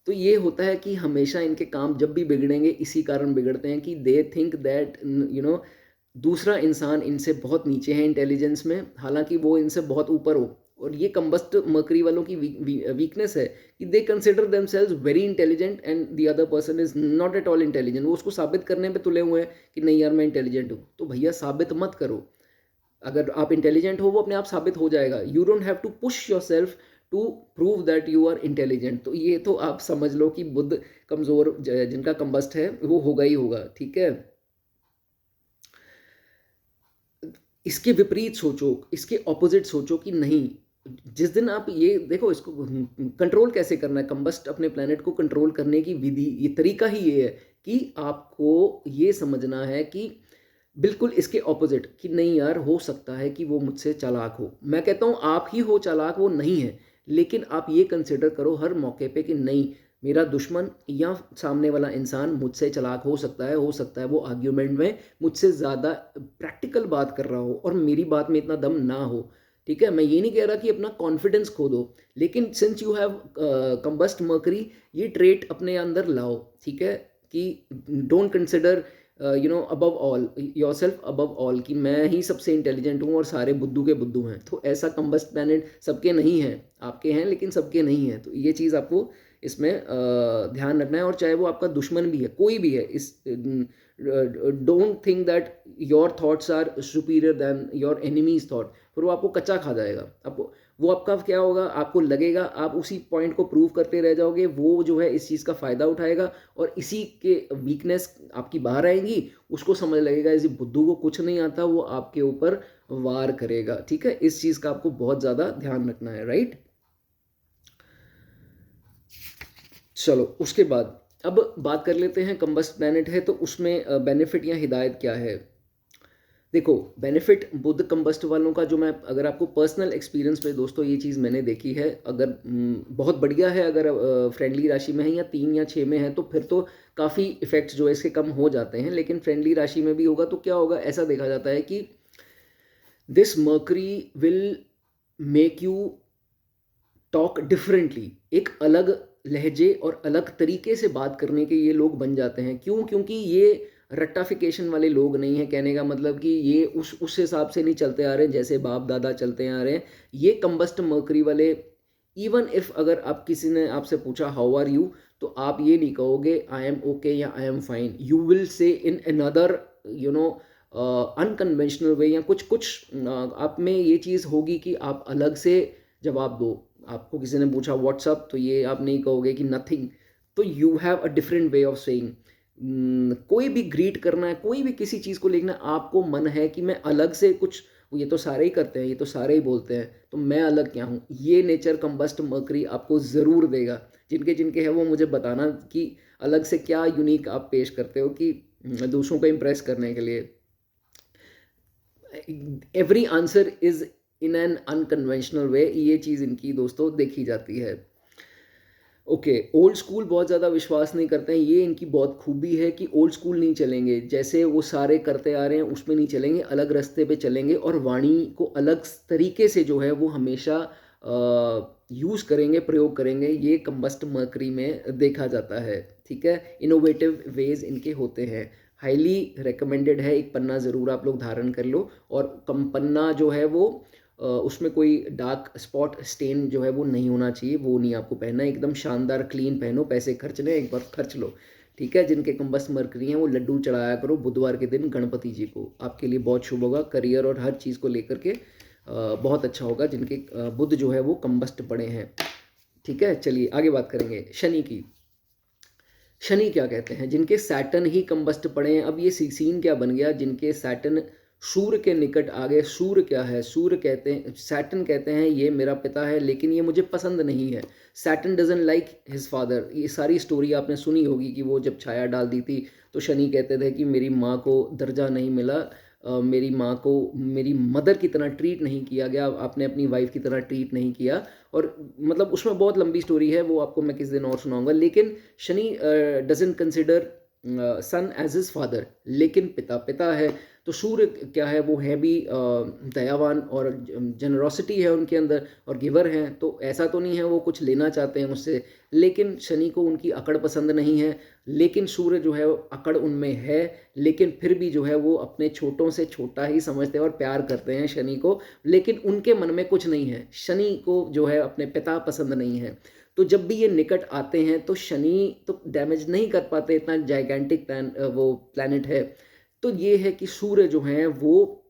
तो ये होता है कि हमेशा इनके काम जब भी बिगड़ेंगे इसी कारण बिगड़ते हैं कि they think that you know दूसरा इंसान इनसे बहुत नीचे है इंटेलिजेंस में, हालांकि वो इनसे बहुत ऊपर हो। और ये कंबस्ट मरकरी वालों की वीकनेस है कि they consider themselves very intelligent and the other person is not at all intelligent. वो उसको साबित करने पे तुले हुए हैं कि नहीं यार मैं इंटेलिजेंट हूँ। तो भैया साबित मत करो। अगर आप इंटेलिजेंट हो वो अपने आप साबित हो जाएगा। You don't have to push yourself to prove that you are intelligent. तो ये तो आप समझ लो कि बुध कमज़ोर जिनका कंबस्ट है वो होगा ही होगा। ठीक है, इसके विपरीत सोचो, इसके ऑपोजिट सोचो कि नहीं, जिस दिन आप ये देखो इसको कंट्रोल कैसे करना है, कंबस्ट अपने प्लेनेट को कंट्रोल करने की विधि, ये तरीका ही ये है कि आपको ये समझना है कि बिल्कुल इसके ऑपोजिट कि नहीं यार हो सकता है कि वो मुझसे चालाक हो। मैं कहता हूँ आप ही हो चालाक, वो नहीं है। लेकिन आप ये कंसिडर करो हर मौके पे कि नहीं, मेरा दुश्मन या सामने वाला इंसान मुझसे चालाक हो सकता है वो आर्ग्यूमेंट में मुझसे ज़्यादा प्रैक्टिकल बात कर रहा हो और मेरी बात में इतना दम ना हो। ठीक है, मैं ये नहीं कह रहा कि अपना कॉन्फिडेंस खो दो, लेकिन since you have combust mercury, ये ट्रेट अपने अंदर लाओ। ठीक है, कि don't consider above all your self above all, कि मैं ही सबसे इंटेलिजेंट हूँ और सारे बुद्धू के बुद्धू हैं। तो ऐसा कंबस्ट प्लैनेट सबके नहीं है, आपके हैं लेकिन सबके नहीं है। तो ये चीज़ आपको इसमें ध्यान रखना है। और चाहे वो आपका दुश्मन भी है, कोई भी है, इस don't think that your thoughts are superior than your enemy's thought, फिर वो आपको कच्चा खा जाएगा। आपको वो आपका क्या होगा, आपको लगेगा आप उसी पॉइंट को प्रूव करते रह जाओगे, वो जो है इस चीज़ का फ़ायदा उठाएगा और इसी के वीकनेस आपकी बाहर आएंगी, उसको समझ लगेगा इस बुद्धू को कुछ नहीं आता, वो आपके ऊपर वार करेगा। ठीक है, इस चीज़ का आपको बहुत ज़्यादा ध्यान रखना है। राइट, चलो उसके बाद अब बात कर लेते हैं कंबस्ट प्लैनेट है तो उसमें बेनिफिट या हिदायत क्या है। देखो बेनिफिट बुध कंबस्ट वालों का जो मैं अगर आपको पर्सनल एक्सपीरियंस पे दोस्तों ये चीज़ मैंने देखी है, अगर बहुत बढ़िया है, अगर फ्रेंडली राशि में है या 3 या 6 में है तो फिर तो काफ़ी इफेक्ट्स जो है इसके कम हो जाते हैं। लेकिन फ्रेंडली राशि में भी होगा तो क्या होगा, ऐसा देखा जाता है कि this mercury will make you talk differently. एक अलग लहजे और अलग तरीके से बात करने के ये लोग बन जाते हैं। क्यों? क्योंकि ये रट्टाफिकेशन वाले लोग नहीं हैं। कहने का मतलब कि ये उस हिसाब से नहीं चलते आ रहे हैं जैसे बाप दादा चलते आ रहे हैं। ये कंबस्ट मर्करी वाले, इवन इफ अगर आप किसी ने आपसे पूछा हाउ आर यू, तो आप ये नहीं कहोगे आई एम ओके या I am fine. You will say in another you know unconventional way, या कुछ कुछ आप में ये चीज़ होगी कि आप अलग से जवाब दो। आपको किसी ने पूछा व्हाट्सअप, तो ये आप नहीं कहोगे कि नथिंग। तो you have a different way of saying. कोई भी ग्रीट करना है, कोई भी किसी चीज़ को लिखना, आपको मन है कि मैं अलग से कुछ, ये तो सारे ही करते हैं, ये तो सारे ही बोलते हैं, तो मैं अलग क्या हूँ, ये नेचर कंबस्ट मर्करी आपको ज़रूर देगा जिनके जिनके हैं वो मुझे बताना कि अलग से क्या यूनिक आप पेश करते हो कि दूसरों को इम्प्रेस करने के लिए। Every answer is in an unconventional way, ये चीज़ इनकी दोस्तों देखी जाती है। ओके, ओल्ड स्कूल बहुत ज़्यादा विश्वास नहीं करते हैं, ये इनकी बहुत खूबी है कि ओल्ड स्कूल नहीं चलेंगे, जैसे वो सारे करते आ रहे हैं उसमें नहीं चलेंगे, अलग रास्ते पे चलेंगे और वाणी को अलग तरीके से जो है वो हमेशा यूज़ करेंगे, प्रयोग करेंगे। ये कंबस्ट मर्करी में देखा जाता है, ठीक है। इनोवेटिव वेज इनके होते हैं, हाईली रिकमेंडेड है, एक पन्ना ज़रूर आप लोग धारण कर लो। और कम पन्ना जो है वो उसमें कोई डार्क स्पॉट स्टेन जो है वो नहीं होना चाहिए, वो नहीं आपको पहनना है, एकदम शानदार क्लीन पहनो, पैसे खर्चने एक बार खर्च लो, ठीक है। जिनके कंबस्ट मरकरी हैं वो लड्डू चढ़ाया करो बुधवार के दिन गणपति जी को, आपके लिए बहुत शुभ होगा, करियर और हर चीज़ को लेकर के बहुत अच्छा होगा जिनके बुध जो है वो कंबस्ट पड़े हैं, ठीक है। चलिए आगे बात करेंगे शनि की। शनि क्या कहते हैं, जिनके सैटर्न ही कंबस्ट पड़े हैं। अब ये सीन क्या बन गया, जिनके सैटर्न सूर्य के निकट आ गए। सूर्य क्या है, सूर्य कहते हैं, सैटर्न कहते हैं ये मेरा पिता है लेकिन ये मुझे पसंद नहीं है। Saturn doesn't like his father, ये सारी स्टोरी आपने सुनी होगी कि वो जब छाया डाल दी थी तो शनि कहते थे कि मेरी माँ को दर्जा नहीं मिला, मेरी माँ को मेरी मदर की तरह ट्रीट नहीं किया गया, आपने अपनी वाइफ की तरह ट्रीट नहीं किया। और मतलब उसमें बहुत लंबी स्टोरी है, वो आपको मैं किस दिन और सुनाऊंगा। लेकिन Shani doesn't consider sun as his father, लेकिन पिता पिता है। तो सूर्य क्या है, वो है भी दयावान और जनरोसिटी है उनके अंदर और गिवर हैं। तो ऐसा तो नहीं है वो कुछ लेना चाहते हैं मुझसे, लेकिन शनि को उनकी अकड़ पसंद नहीं है। लेकिन सूर्य जो है अकड़ उनमें है, लेकिन फिर भी जो है वो अपने छोटों से छोटा ही समझते हैं और प्यार करते हैं शनि को, लेकिन उनके मन में कुछ नहीं है। शनि को जो है अपने पिता पसंद नहीं है। तो जब भी ये निकट आते हैं तो शनि तो डैमेज नहीं कर पाते, इतना जाइगेंटिक वो प्लैनेट है। तो ये है कि सूर्य जो हैं वो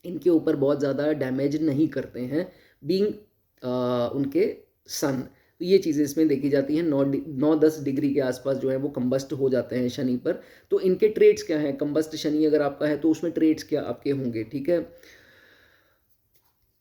इनके ऊपर बहुत ज़्यादा डैमेज नहीं करते हैं, बीइंग उनके सन। तो ये चीज़ें इसमें देखी जाती हैं। 9-10 डिग्री के आसपास जो है वो कंबस्ट हो जाते हैं शनि पर। तो इनके ट्रेड्स क्या हैं, कंबस्ट शनि अगर आपका है तो उसमें ट्रेड्स क्या आपके होंगे, ठीक है।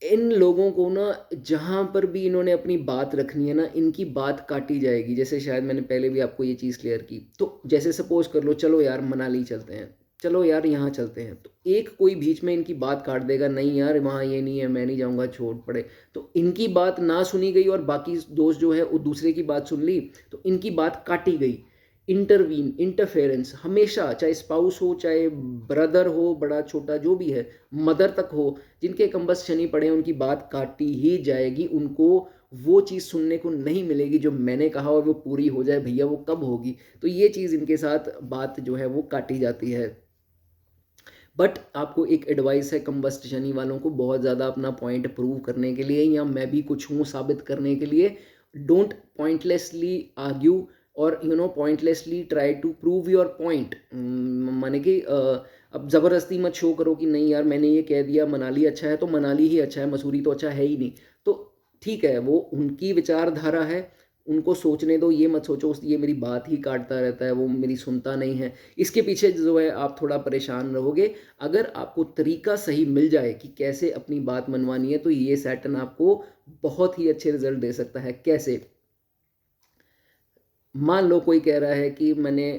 इन लोगों को ना जहाँ पर भी इन्होंने अपनी बात रखनी है ना, इनकी बात काटी जाएगी। जैसे शायद मैंने पहले भी आपको ये चीज़ क्लियर की। तो जैसे सपोज कर लो, चलो यार मनाली चलते हैं, चलो यार यहाँ चलते हैं, तो एक कोई बीच में इनकी बात काट देगा, नहीं यार वहाँ ये नहीं है, मैं नहीं जाऊँगा, छोड़ पड़े। तो इनकी बात ना सुनी गई और बाकी दोस्त जो है वो दूसरे की बात सुन ली, तो इनकी बात काटी गई। इंटरवीन, इंटरफेरेंस हमेशा, चाहे स्पाउस हो, चाहे ब्रदर हो, बड़ा छोटा जो भी है, मदर तक हो, जिनके कंबस शनि पड़े हैं उनकी बात काटी ही जाएगी। उनको वो चीज़ सुनने को नहीं मिलेगी जो मैंने कहा और वो पूरी हो जाए, भैया वो कब होगी। तो ये चीज़ इनके साथ बात जो है वो काटी जाती है। बट आपको एक एडवाइस है कंबस्ट शनि वालों को, बहुत ज़्यादा अपना पॉइंट प्रूव करने के लिए या मैं भी कुछ हूँ साबित करने के लिए, डोंट पॉइंटलेसली आर्ग्यू और pointlessly try to prove your point. माने कि अब ज़बरदस्ती मत शो करो कि नहीं यार मैंने ये कह दिया मनाली अच्छा है तो मनाली ही अच्छा है, मसूरी तो अच्छा है ही नहीं। तो ठीक है, वो उनकी विचारधारा है, उनको सोचने दो, ये मत सोचो ये मेरी बात ही काटता रहता है, वो मेरी सुनता नहीं है। इसके पीछे जो है आप थोड़ा परेशान रहोगे। अगर आपको तरीका सही मिल जाए कि कैसे अपनी बात मनवानी है, तो ये सैटर्न आपको बहुत ही अच्छे रिजल्ट दे सकता है। कैसे? मान लो कोई कह रहा है कि मैंने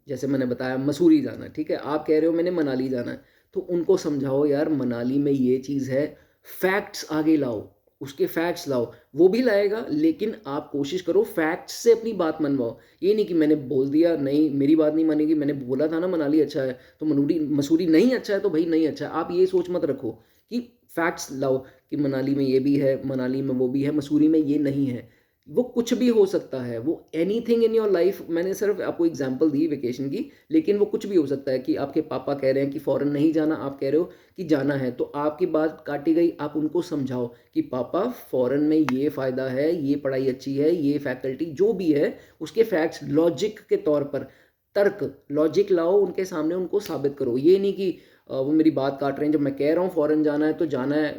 जैसे मैंने बताया मसूरी जाना है, ठीक है। आप कह रहे हो मैंने मनाली जाना है, तो उनको समझाओ यार मनाली में ये चीज़ है, फैक्ट्स आगे लाओ, उसके फैक्ट्स लाओ। वो भी लाएगा लेकिन आप कोशिश करो फैक्ट्स से अपनी बात मनवाओ। ये नहीं कि मैंने बोल दिया नहीं मेरी बात नहीं मानेगी, मैंने बोला था ना मनाली अच्छा है तो मसूरी नहीं अच्छा है तो भाई नहीं अच्छा है। आप ये सोच मत रखो कि फैक्ट्स लाओ कि मनाली में ये भी है, मनाली में वो भी है, मसूरी में ये नहीं है। वो कुछ भी हो सकता है, वो एनीथिंग इन योर लाइफ। मैंने सिर्फ आपको एग्जांपल दी वेकेशन की, लेकिन वो कुछ भी हो सकता है कि आपके पापा कह रहे हैं कि फॉरेन नहीं जाना, आप कह रहे हो कि जाना है, तो आपकी बात काटी गई। आप उनको समझाओ कि पापा फॉरेन में ये फ़ायदा है, ये पढ़ाई अच्छी है, ये फैकल्टी जो भी है, उसके फैक्ट्स लॉजिक के तौर पर, तर्क लॉजिक लाओ उनके सामने, उनको साबित करो। ये नहीं कि वो मेरी बात काट रहे हैं, जब मैं कह रहा हूँ फॉरेन जाना है तो जाना है,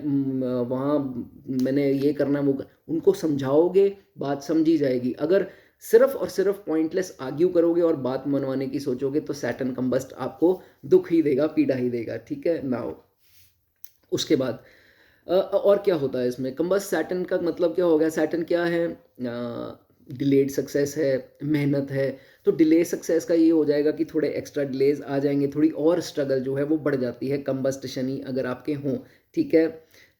वहाँ मैंने ये करना है उनको समझाओगे, बात समझी जाएगी। अगर सिर्फ और सिर्फ पॉइंटलेस आर्ग्यू करोगे और बात मनवाने की सोचोगे तो सैटर्न कंबस्ट आपको दुख ही देगा, पीड़ा ही देगा, ठीक है। नाउ उसके बाद और क्या होता है इसमें, कंबस्ट सैटर्न का मतलब क्या हो गया। सैटर्न क्या है, डिलेड सक्सेस है, मेहनत है। तो डिले सक्सेस का ये हो जाएगा कि थोड़े एक्स्ट्रा डिलेज आ जाएंगे, थोड़ी और स्ट्रगल जो है वो बढ़ जाती है कंबस्ट शनि अगर आपके हों, ठीक है।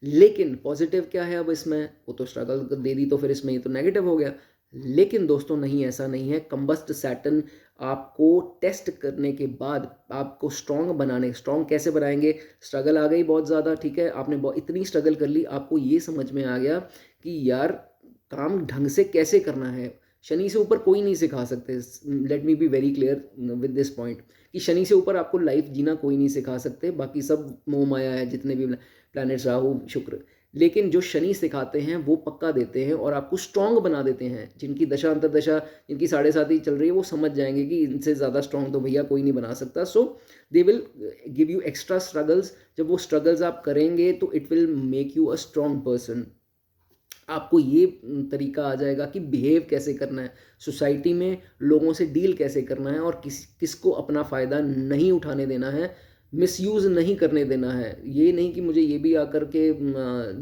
लेकिन पॉजिटिव क्या है अब इसमें, वो तो स्ट्रगल दे दी तो फिर इसमें ये तो नेगेटिव हो गया। लेकिन दोस्तों नहीं, ऐसा नहीं है। कंबस्ट सैटर्न आपको टेस्ट करने के बाद आपको स्ट्रॉन्ग कैसे बनाएंगे, स्ट्रगल आ गई बहुत ज़्यादा, ठीक है, आपने बहुत इतनी स्ट्रगल कर ली, आपको ये समझ में आ गया कि यार काम ढंग से कैसे करना है। शनि से ऊपर कोई नहीं सिखा सकते, let me be very clear with this point, कि शनि से ऊपर आपको लाइफ जीना कोई नहीं सिखा सकते, बाकी सब मोह माया है, जितने भी प्लैनेट्स राहु शुक्र। लेकिन जो शनि सिखाते हैं वो पक्का देते हैं और आपको स्ट्रांग बना देते हैं। जिनकी दशा अंतरदशा, जिनकी 7.5 चल रही है, वो समझ जाएंगे कि इनसे ज़्यादा स्ट्रांग तो भैया कोई नहीं बना सकता। So they will give you extra struggles. जब वो स्ट्रगल्स आप करेंगे तो it will make you a strong person. आपको ये तरीका आ जाएगा कि बिहेव कैसे करना है सोसाइटी में, लोगों से डील कैसे करना है, और किसको अपना फ़ायदा नहीं उठाने देना है, मिसयूज़ नहीं करने देना है। ये नहीं कि मुझे ये भी आकर के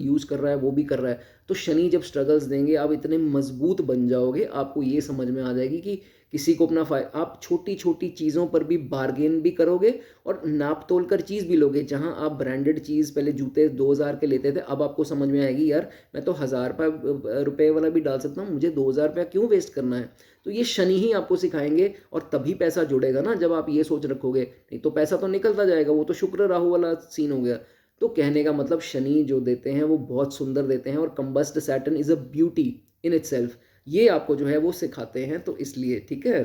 यूज़ कर रहा है, वो भी कर रहा है। तो शनि जब स्ट्रगल्स देंगे, आप इतने मजबूत बन जाओगे, आपको ये समझ में आ जाएगी कि किसी को अपना आप छोटी छोटी चीज़ों पर भी बार्गेन भी करोगे और नाप तोल कर चीज़ भी लोगे। जहां आप ब्रांडेड चीज़, पहले जूते 2,000 के लेते थे, अब आपको समझ में आएगी यार मैं तो 1,000 रुपये वाला भी डाल सकता हूँ, मुझे 2,000 रुपया क्यों वेस्ट करना है। तो ये शनि ही आपको सिखाएंगे, और तभी पैसा जुड़ेगा ना जब आप ये सोच रखोगे, नहीं तो पैसा तो निकलता जाएगा, वो तो शुक्र राहु वाला सीन हो गया। तो कहने का मतलब शनि जो देते हैं वो बहुत सुंदर देते हैं, और combust Saturn is a beauty in itself. ये आपको जो है वो सिखाते हैं, तो इसलिए ठीक है।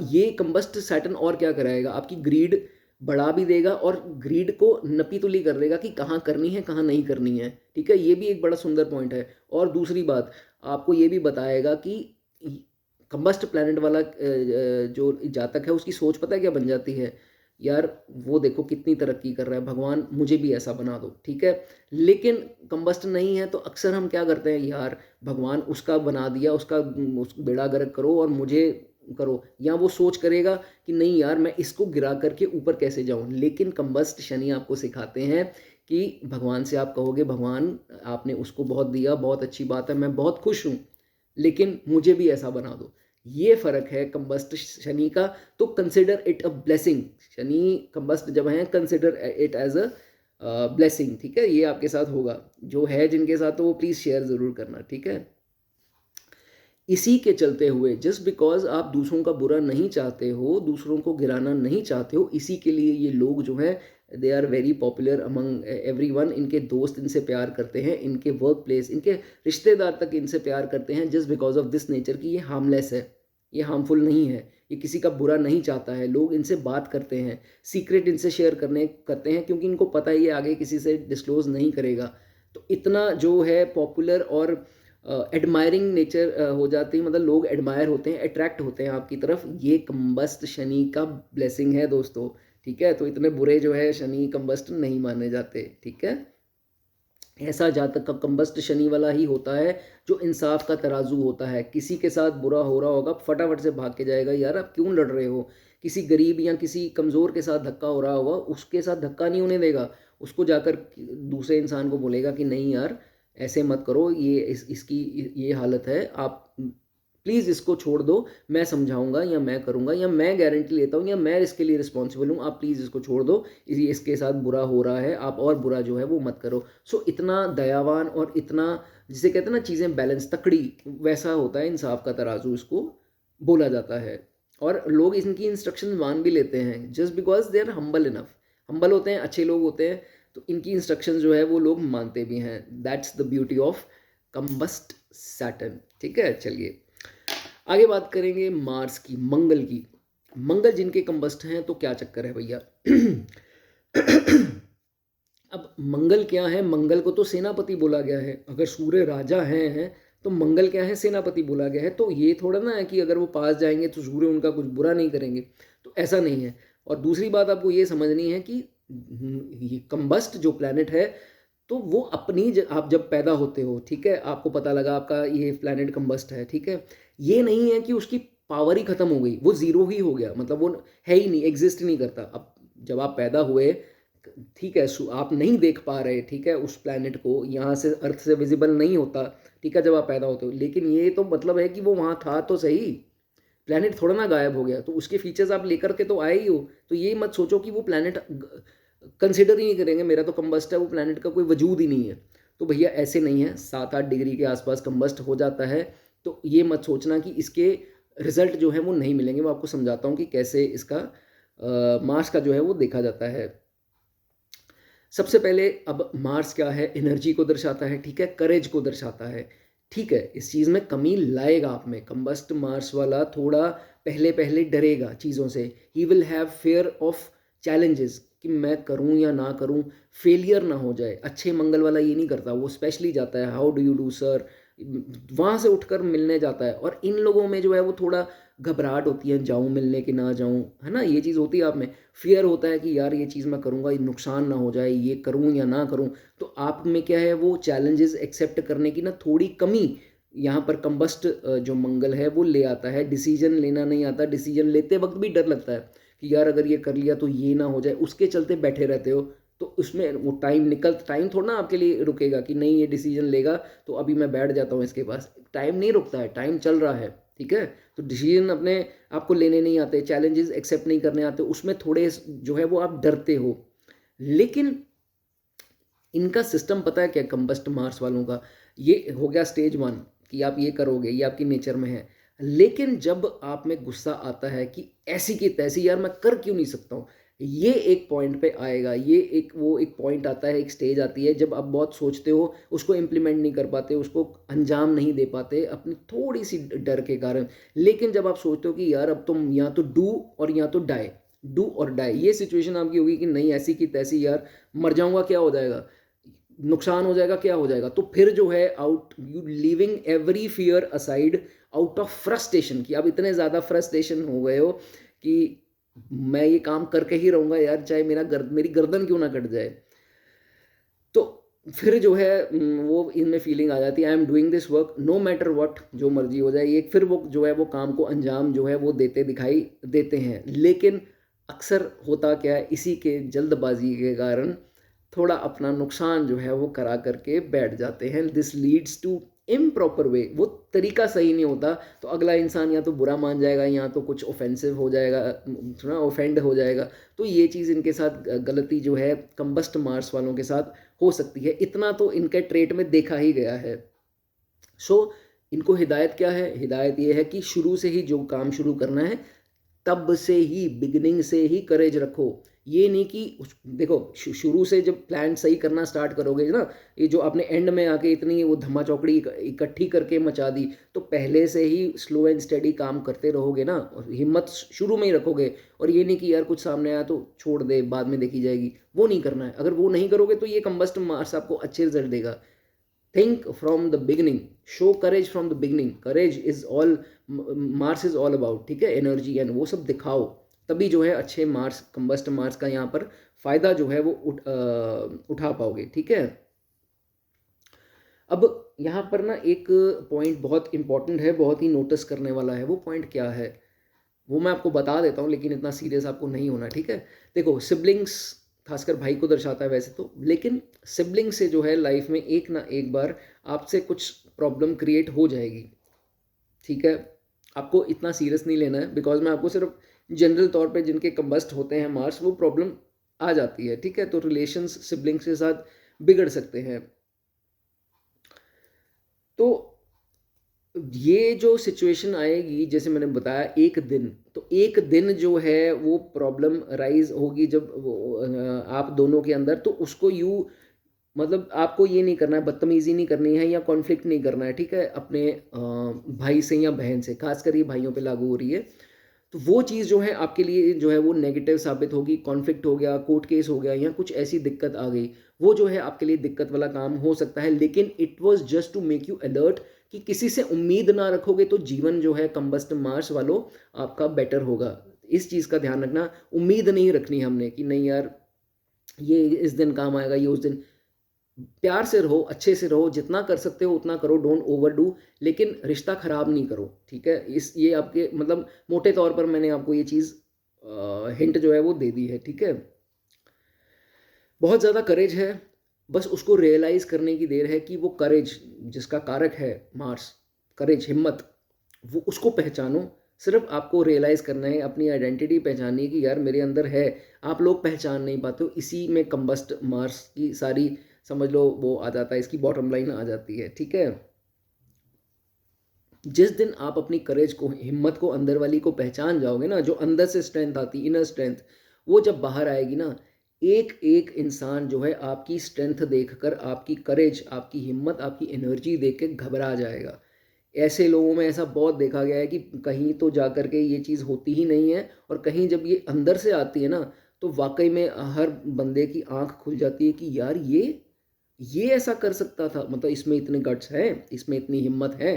ये कंबस्ट सैटर्न और क्या कराएगा, आपकी ग्रीड बढ़ा भी देगा, और ग्रीड को नपी तुली कर देगा कि कहाँ करनी है कहाँ नहीं करनी है, ठीक है। ये भी एक बड़ा सुंदर पॉइंट है। और दूसरी बात, आपको ये भी बताएगा कि कंबस्ट प्लैनेट वाला जो जातक है उसकी सोच पता है क्या बन जाती है, यार वो देखो कितनी तरक्की कर रहा है, भगवान मुझे भी ऐसा बना दो, ठीक है। लेकिन कंबस्ट नहीं है तो अक्सर हम क्या करते हैं, यार भगवान उसका बना दिया, उस बेड़ा गर्क करो और मुझे करो। या वो सोच करेगा कि नहीं यार मैं इसको गिरा करके ऊपर कैसे जाऊं। लेकिन कंबस्ट शनि आपको सिखाते हैं कि भगवान से आप कहोगे, भगवान आपने उसको बहुत दिया, बहुत अच्छी बात है, मैं बहुत खुश हूँ, लेकिन मुझे भी ऐसा बना दो। ये फर्क है कंबस्ट शनि का। तो consider it a blessing. Shani combust जब है, consider it as a blessing, ठीक है। ये आपके साथ होगा, जो है जिनके साथ, तो वो प्लीज़ शेयर ज़रूर करना, ठीक है। इसी के चलते हुए, जस्ट बिकॉज आप दूसरों का बुरा नहीं चाहते हो, दूसरों को गिराना नहीं चाहते हो, इसी के लिए ये लोग जो हैं they are very popular among everyone. इनके दोस्त इनसे प्यार करते हैं, इनके वर्क प्लेस, इनके रिश्तेदार तक इनसे प्यार करते हैं, just because of this nature कि ये हार्मलेस है, ये हार्मफुल नहीं है, ये किसी का बुरा नहीं चाहता है। लोग इनसे बात करते हैं, सीक्रेट इनसे शेयर करते हैं, क्योंकि इनको पता है ये आगे किसी से डिस्क्लोज नहीं करेगा। तो इतना जो है पॉपुलर और एडमायरिंग नेचर हो जाती है, मतलब लोग एडमायर होते हैं, अट्रैक्ट होते हैं आपकी तरफ। ये कंबस्ट शनि का ब्लेसिंग है दोस्तों, ठीक है। तो इतने बुरे जो है शनि कंबस्ट नहीं माने जाते, ठीक है। ऐसा जातक का कंबस्ट शनि वाला ही होता है जो इंसाफ का तराजू होता है। किसी के साथ बुरा हो रहा होगा, फटाफट से भाग के जाएगा, यार आप क्यों लड़ रहे हो। किसी गरीब या किसी कमज़ोर के साथ धक्का हो रहा होगा, उसके साथ धक्का नहीं होने देगा, उसको जाकर दूसरे इंसान को बोलेगा कि नहीं यार ऐसे मत करो, ये इसकी ये हालत है, आप प्लीज़ इसको छोड़ दो, मैं समझाऊंगा या मैं करूंगा या मैं गारंटी लेता हूँ या मैं इसके लिए रिस्पॉन्सिबल हूँ, आप प्लीज़ इसको छोड़ दो, इसके साथ बुरा हो रहा है, आप और बुरा जो है वो मत करो। सो इतना दयावान और इतना, जिसे कहते हैं ना चीज़ें बैलेंस, तकड़ी, वैसा होता है इंसाफ का तराजू, इसको बोला जाता है। और लोग इनकी इंस्ट्रक्शन मान भी लेते हैं, just because they are humble enough, humble होते हैं, अच्छे लोग होते हैं, तो इनकी इंस्ट्रक्शन जो है वो लोग मानते भी हैं। That's the beauty of combust Saturn, ठीक है। चलिए आगे बात करेंगे मार्स की, मंगल की। मंगल जिनके कंबस्ट हैं तो क्या चक्कर है भैया। अब मंगल क्या है, मंगल को तो सेनापति बोला गया है। अगर सूर्य राजा हैं तो मंगल क्या है, सेनापति बोला गया है। तो ये थोड़ा ना है कि अगर वो पास जाएंगे तो सूर्य उनका कुछ बुरा नहीं करेंगे, तो ऐसा नहीं है। और दूसरी बात आपको ये समझनी है कि ये कंबस्ट जो प्लैनेट है, तो वो आप जब पैदा होते हो, ठीक है, आपको पता लगा आपका ये प्लैनेट कंबस्ट है, ठीक है, ये नहीं है कि उसकी पावर ही खत्म हो गई, वो जीरो ही हो गया, मतलब वो है ही नहीं, एग्जिस्ट नहीं करता। अब जब आप पैदा हुए ठीक है, आप नहीं देख पा रहे, ठीक है, उस प्लैनेट को, यहाँ से अर्थ से विजिबल नहीं होता, ठीक है, जब आप पैदा होते हो, लेकिन ये तो मतलब है कि वो वहाँ था तो सही, प्लैनेट थोड़ा ना गायब हो गया, तो उसके फीचर्स आप लेकर के तो आए ही हो। तो ये मत सोचो कि वो प्लैनेट कंसिडर ही नहीं करेंगे, मेरा तो कंबस्ट है, वो प्लैनेट का कोई वजूद ही नहीं है। तो भैया ऐसे नहीं है, 7-8 डिग्री के आसपास कंबस्ट हो जाता है। तो ये मत सोचना कि इसके रिजल्ट जो है वो नहीं मिलेंगे। मैं आपको समझाता हूँ कि कैसे इसका मार्स का जो है वो देखा जाता है। सबसे पहले अब मार्स क्या है, एनर्जी को दर्शाता है, ठीक है, करेज को दर्शाता है, ठीक है। इस चीज़ में कमी लाएगा आप में, कंबस्ट मार्स वाला थोड़ा पहले पहले डरेगा चीज़ों से, he will have fair of challenges, कि मैं करूं या ना करूं, फेलियर ना हो जाए। अच्छे मंगल वाला ये नहीं करता, वो स्पेशली जाता है how do you do sir, वहाँ से उठकर मिलने जाता है। और इन लोगों में जो है वो थोड़ा घबराहट होती है, जाऊं मिलने की ना जाऊं, है ना, ये चीज़ होती है आप में। फियर होता है कि यार ये चीज़ मैं करूँगा, ये नुकसान ना हो जाए, ये करूँ या ना करूँ। तो आप में क्या है, वो चैलेंजेस एक्सेप्ट करने की ना थोड़ी कमी यहाँ पर कंबस्ट जो मंगल है वो ले आता है। डिसीजन लेना नहीं आता, डिसीजन लेते वक्त भी डर लगता है कि यार अगर ये कर लिया तो ये ना हो जाए, उसके चलते बैठे रहते हो। तो उसमें वो टाइम थोड़ा ना आपके लिए रुकेगा कि नहीं ये डिसीजन लेगा तो अभी मैं बैठ जाता हूँ इसके पास। टाइम नहीं रुकता है, टाइम चल रहा है, ठीक है। तो डिसीजन अपने आपको लेने नहीं आते, चैलेंजेस एक्सेप्ट नहीं करने आते, उसमें थोड़े जो है वो आप डरते हो। लेकिन इनका सिस्टम पता है क्या, कंबस्ट मार्स वालों का, ये हो गया स्टेज 1 कि आप ये करोगे, ये आपकी नेचर में है। लेकिन जब आप में गुस्सा आता है कि ऐसी की तैसी, यार मैं कर क्यों नहीं सकता हूँ, ये एक पॉइंट पे आएगा। ये एक पॉइंट आता है, एक स्टेज आती है जब आप बहुत सोचते हो, उसको इम्प्लीमेंट नहीं कर पाते, उसको अंजाम नहीं दे पाते अपनी थोड़ी सी डर के कारण। लेकिन जब आप सोचते हो कि यार अब तुम या तो डू और या तो डाई, डू और डाई, ये सिचुएशन आपकी होगी कि नहीं ऐसी की तैसी, यार मर जाऊंगा क्या हो जाएगा, नुकसान हो जाएगा क्या हो जाएगा, तो फिर जो है out you living every fear aside, out of frustration, कि अब इतने ज़्यादा फ्रस्ट्रेशन हो गए हो कि मैं ये काम करके ही रहूँगा यार, चाहे मेरी गर्दन क्यों ना कट जाए। तो फिर जो है वो इनमें फीलिंग आ जाती है, I am doing this work no matter what, जो मर्जी हो जाए ये, फिर वो जो है वो काम को अंजाम जो है वो देते दिखाई देते हैं। लेकिन अक्सर होता क्या है, इसी के जल्दबाजी के कारण थोड़ा अपना नुकसान जो है वो करा करके बैठ जाते हैं। दिस लीड्स टू इम्प्रॉपर वे, वो तरीका सही नहीं होता, तो अगला इंसान या तो बुरा मान जाएगा या तो कुछ ऑफेंसिव हो जाएगा, थोड़ा ऑफेंड हो जाएगा। तो ये चीज़ इनके साथ गलती जो है कंबस्ट मार्स वालों के साथ हो सकती है, इतना तो इनके ट्रेट में देखा ही गया है। सो इनको हिदायत क्या है, हिदायत ये है कि शुरू से ही जो काम शुरू करना है, तब से ही बिगिनिंग से ही करेज रखो। ये नहीं कि देखो शुरू से जब प्लान सही करना स्टार्ट करोगे ना, ये जो आपने एंड में आके इतनी वो धमा चौकड़ी इकट्ठी करके मचा दी, तो पहले से ही स्लो एंड स्टेडी काम करते रहोगे ना, और हिम्मत शुरू में ही रखोगे। और ये नहीं कि यार कुछ सामने आया तो छोड़ दे, बाद में देखी जाएगी, वो नहीं करना है। अगर वो नहीं करोगे तो ये कंबस्ट मार्स आपको अच्छे रिजल्ट देगा। Think from the beginning, show courage from the beginning, courage is all, Mars is all about, ठीक है, एनर्जी एंड वो सब दिखाओ, तभी जो है अच्छे मार्स, कंबस्ट मार्स का यहाँ पर फायदा जो है वो उठा पाओगे, ठीक है। अब यहाँ पर ना एक पॉइंट बहुत इंपॉर्टेंट है, बहुत ही नोटिस करने वाला है। वो पॉइंट क्या है वो मैं आपको बता देता हूँ, लेकिन इतना सीरियस आपको नहीं होना, ठीक है। देखो सिबलिंग्स खासकर भाई को दर्शाता है वैसे तो, लेकिन सिबलिंग से जो है लाइफ में एक ना एक बार आपसे कुछ प्रॉब्लम क्रिएट हो जाएगी, ठीक है। आपको इतना सीरियस नहीं लेना है, बिकॉज मैं आपको सिर्फ जनरल तौर पे जिनके कंबस्ट होते हैं मार्स, वो प्रॉब्लम आ जाती है, ठीक है। तो रिलेशंस सिबलिंग्स के साथ बिगड़ सकते हैं। तो ये जो सिचुएशन आएगी, जैसे मैंने बताया एक दिन, तो एक दिन जो है वो प्रॉब्लम राइज होगी जब वो आप दोनों के अंदर, तो उसको यू मतलब आपको ये नहीं करना है, बदतमीजी नहीं करनी है या कॉन्फ्लिक्ट नहीं करना है, ठीक है, अपने भाई से या बहन से, खासकर ये भाइयों पे लागू हो रही है। तो वो चीज़ जो है आपके लिए जो है वो नेगेटिव साबित होगी, कॉन्फ्लिक्ट हो गया, कोर्ट केस हो गया या कुछ ऐसी दिक्कत आ गई, वो जो है आपके लिए दिक्कत वाला काम हो सकता है। लेकिन it was just to make you alert कि किसी से उम्मीद ना रखोगे तो जीवन जो है कंबस्ट मार्स वालों आपका बेटर होगा। इस चीज़ का ध्यान रखना, उम्मीद नहीं रखनी हमने कि नहीं यार ये इस दिन काम आएगा, ये उस दिन। प्यार से रहो, अच्छे से रहो, जितना कर सकते हो उतना करो, डोंट ओवरडू, लेकिन रिश्ता खराब नहीं करो, ठीक है। इस ये आपके मतलब मोटे तौर पर मैंने आपको ये चीज़ हिंट जो है वो दे दी है, ठीक है। बहुत ज़्यादा करेज है, बस उसको रियलाइज़ करने की देर है कि वो करेज जिसका कारक है मार्स, करेज, हिम्मत, वो उसको पहचानो। सिर्फ आपको रियलाइज़ करना है, अपनी आइडेंटिटी पहचाननी है कि यार मेरे अंदर है। आप लोग पहचान नहीं पाते हो, इसी में कंबस्ट मार्स की सारी, समझ लो, वो आ जाता है, इसकी बॉटम लाइन आ जाती है, ठीक है। जिस दिन आप अपनी करेज को, हिम्मत को, अंदर वाली को पहचान जाओगे ना, जो अंदर से स्ट्रेंथ आती, इनर स्ट्रेंथ, वो जब बाहर आएगी ना, एक एक इंसान जो है आपकी स्ट्रेंथ देखकर, आपकी करेज, आपकी हिम्मत, आपकी एनर्जी देख के घबरा जाएगा। ऐसे लोगों में ऐसा बहुत देखा गया है कि कहीं तो जा कर के ये चीज़ होती ही नहीं है, और कहीं जब ये अंदर से आती है ना, तो वाकई में हर बंदे की आंख खुल जाती है कि यार ये ऐसा कर सकता था, मतलब इसमें इतने गट्स हैं, इसमें इतनी हिम्मत है।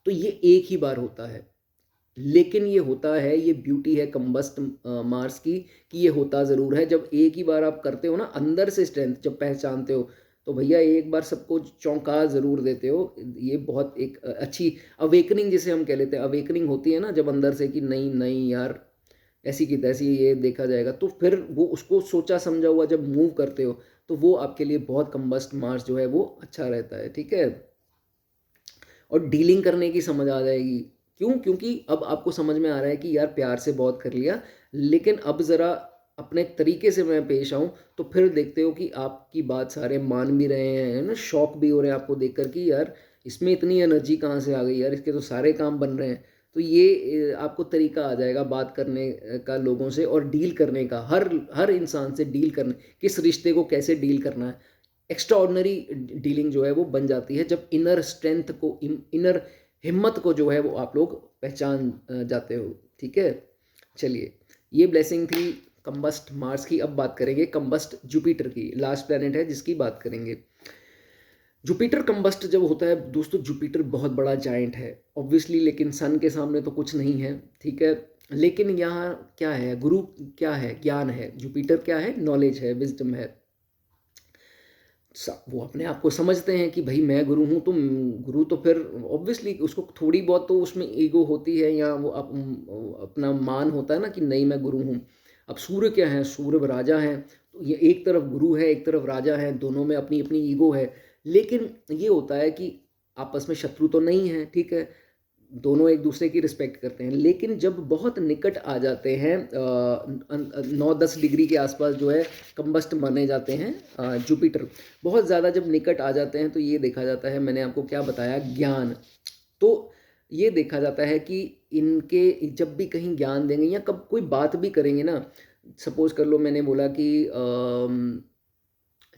तो ये एक ही बार होता है, लेकिन ये होता है, ये ब्यूटी है कंबस्ट मार्स की, कि ये होता ज़रूर है। जब एक ही बार आप करते हो ना, अंदर से स्ट्रेंथ जब पहचानते हो, तो भैया एक बार सबको चौंका ज़रूर देते हो। ये बहुत एक अच्छी अवेकनिंग, जिसे हम कह लेते हैं, अवेकनिंग होती है ना जब अंदर से, कि नहीं नहीं यार, ऐसी की तैसी ये देखा जाएगा। तो फिर वो उसको सोचा समझा हुआ जब मूव करते हो, तो वो आपके लिए बहुत, कंबस्ट मार्स जो है वो अच्छा रहता है, ठीक है। और डीलिंग करने की समझ आ जाएगी। क्यों? क्योंकि अब आपको समझ में आ रहा है कि यार प्यार से बहुत कर लिया, लेकिन अब ज़रा अपने तरीके से मैं पेश आऊँ, तो फिर देखते हो कि आपकी बात सारे मान भी रहे हैं, है ना, शॉक भी हो रहे हैं आपको देख कर कि यार इसमें इतनी एनर्जी कहाँ से आ गई यार, इसके तो सारे काम बन रहे हैं। तो ये आपको तरीका आ जाएगा बात करने का लोगों से, और डील करने का, हर हर इंसान से डील करने, किस रिश्ते को कैसे डील करना है। एक्स्ट्राऑर्डिनरी डीलिंग जो है वो बन जाती है जब इनर स्ट्रेंथ को, इनर हिम्मत को जो है वो आप लोग पहचान जाते हो, ठीक है। चलिए, ये ब्लेसिंग थी कंबस्ट मार्स की। अब बात करेंगे कंबस्ट जुपिटर की, लास्ट प्लेनेट है जिसकी बात करेंगे। जुपिटर कंबस्ट जब होता है दोस्तों, जुपिटर बहुत बड़ा जाइंट है ऑब्वियसली, लेकिन सन के सामने तो कुछ नहीं है, ठीक है। लेकिन यहाँ क्या है, गुरु क्या है, ज्ञान है। जुपिटर क्या है, नॉलेज है, विजडम है। वो अपने आप को समझते हैं कि भाई मैं गुरु हूँ, तुम गुरु, तो फिर ऑब्वियसली उसको थोड़ी बहुत तो उसमें ईगो होती है, या वो अपना मान होता है ना कि नहीं मैं गुरु हूँ। अब सूर्य क्या है, सूर्य राजा हैं, तो ये एक तरफ गुरु है, एक तरफ राजा है, दोनों में अपनी अपनी ईगो है। लेकिन ये होता है कि आपस में शत्रु तो नहीं है, ठीक है, दोनों एक दूसरे की रिस्पेक्ट करते हैं। लेकिन जब बहुत निकट आ जाते हैं, 9-10 डिग्री के आसपास जो है कंबस्ट माने जाते हैं जुपिटर, बहुत ज़्यादा जब निकट आ जाते हैं, तो ये देखा जाता है, मैंने आपको क्या बताया, ज्ञान। तो ये देखा जाता है कि इनके जब भी कहीं ज्ञान देंगे या कब कोई बात भी करेंगे ना, सपोज कर लो मैंने बोला कि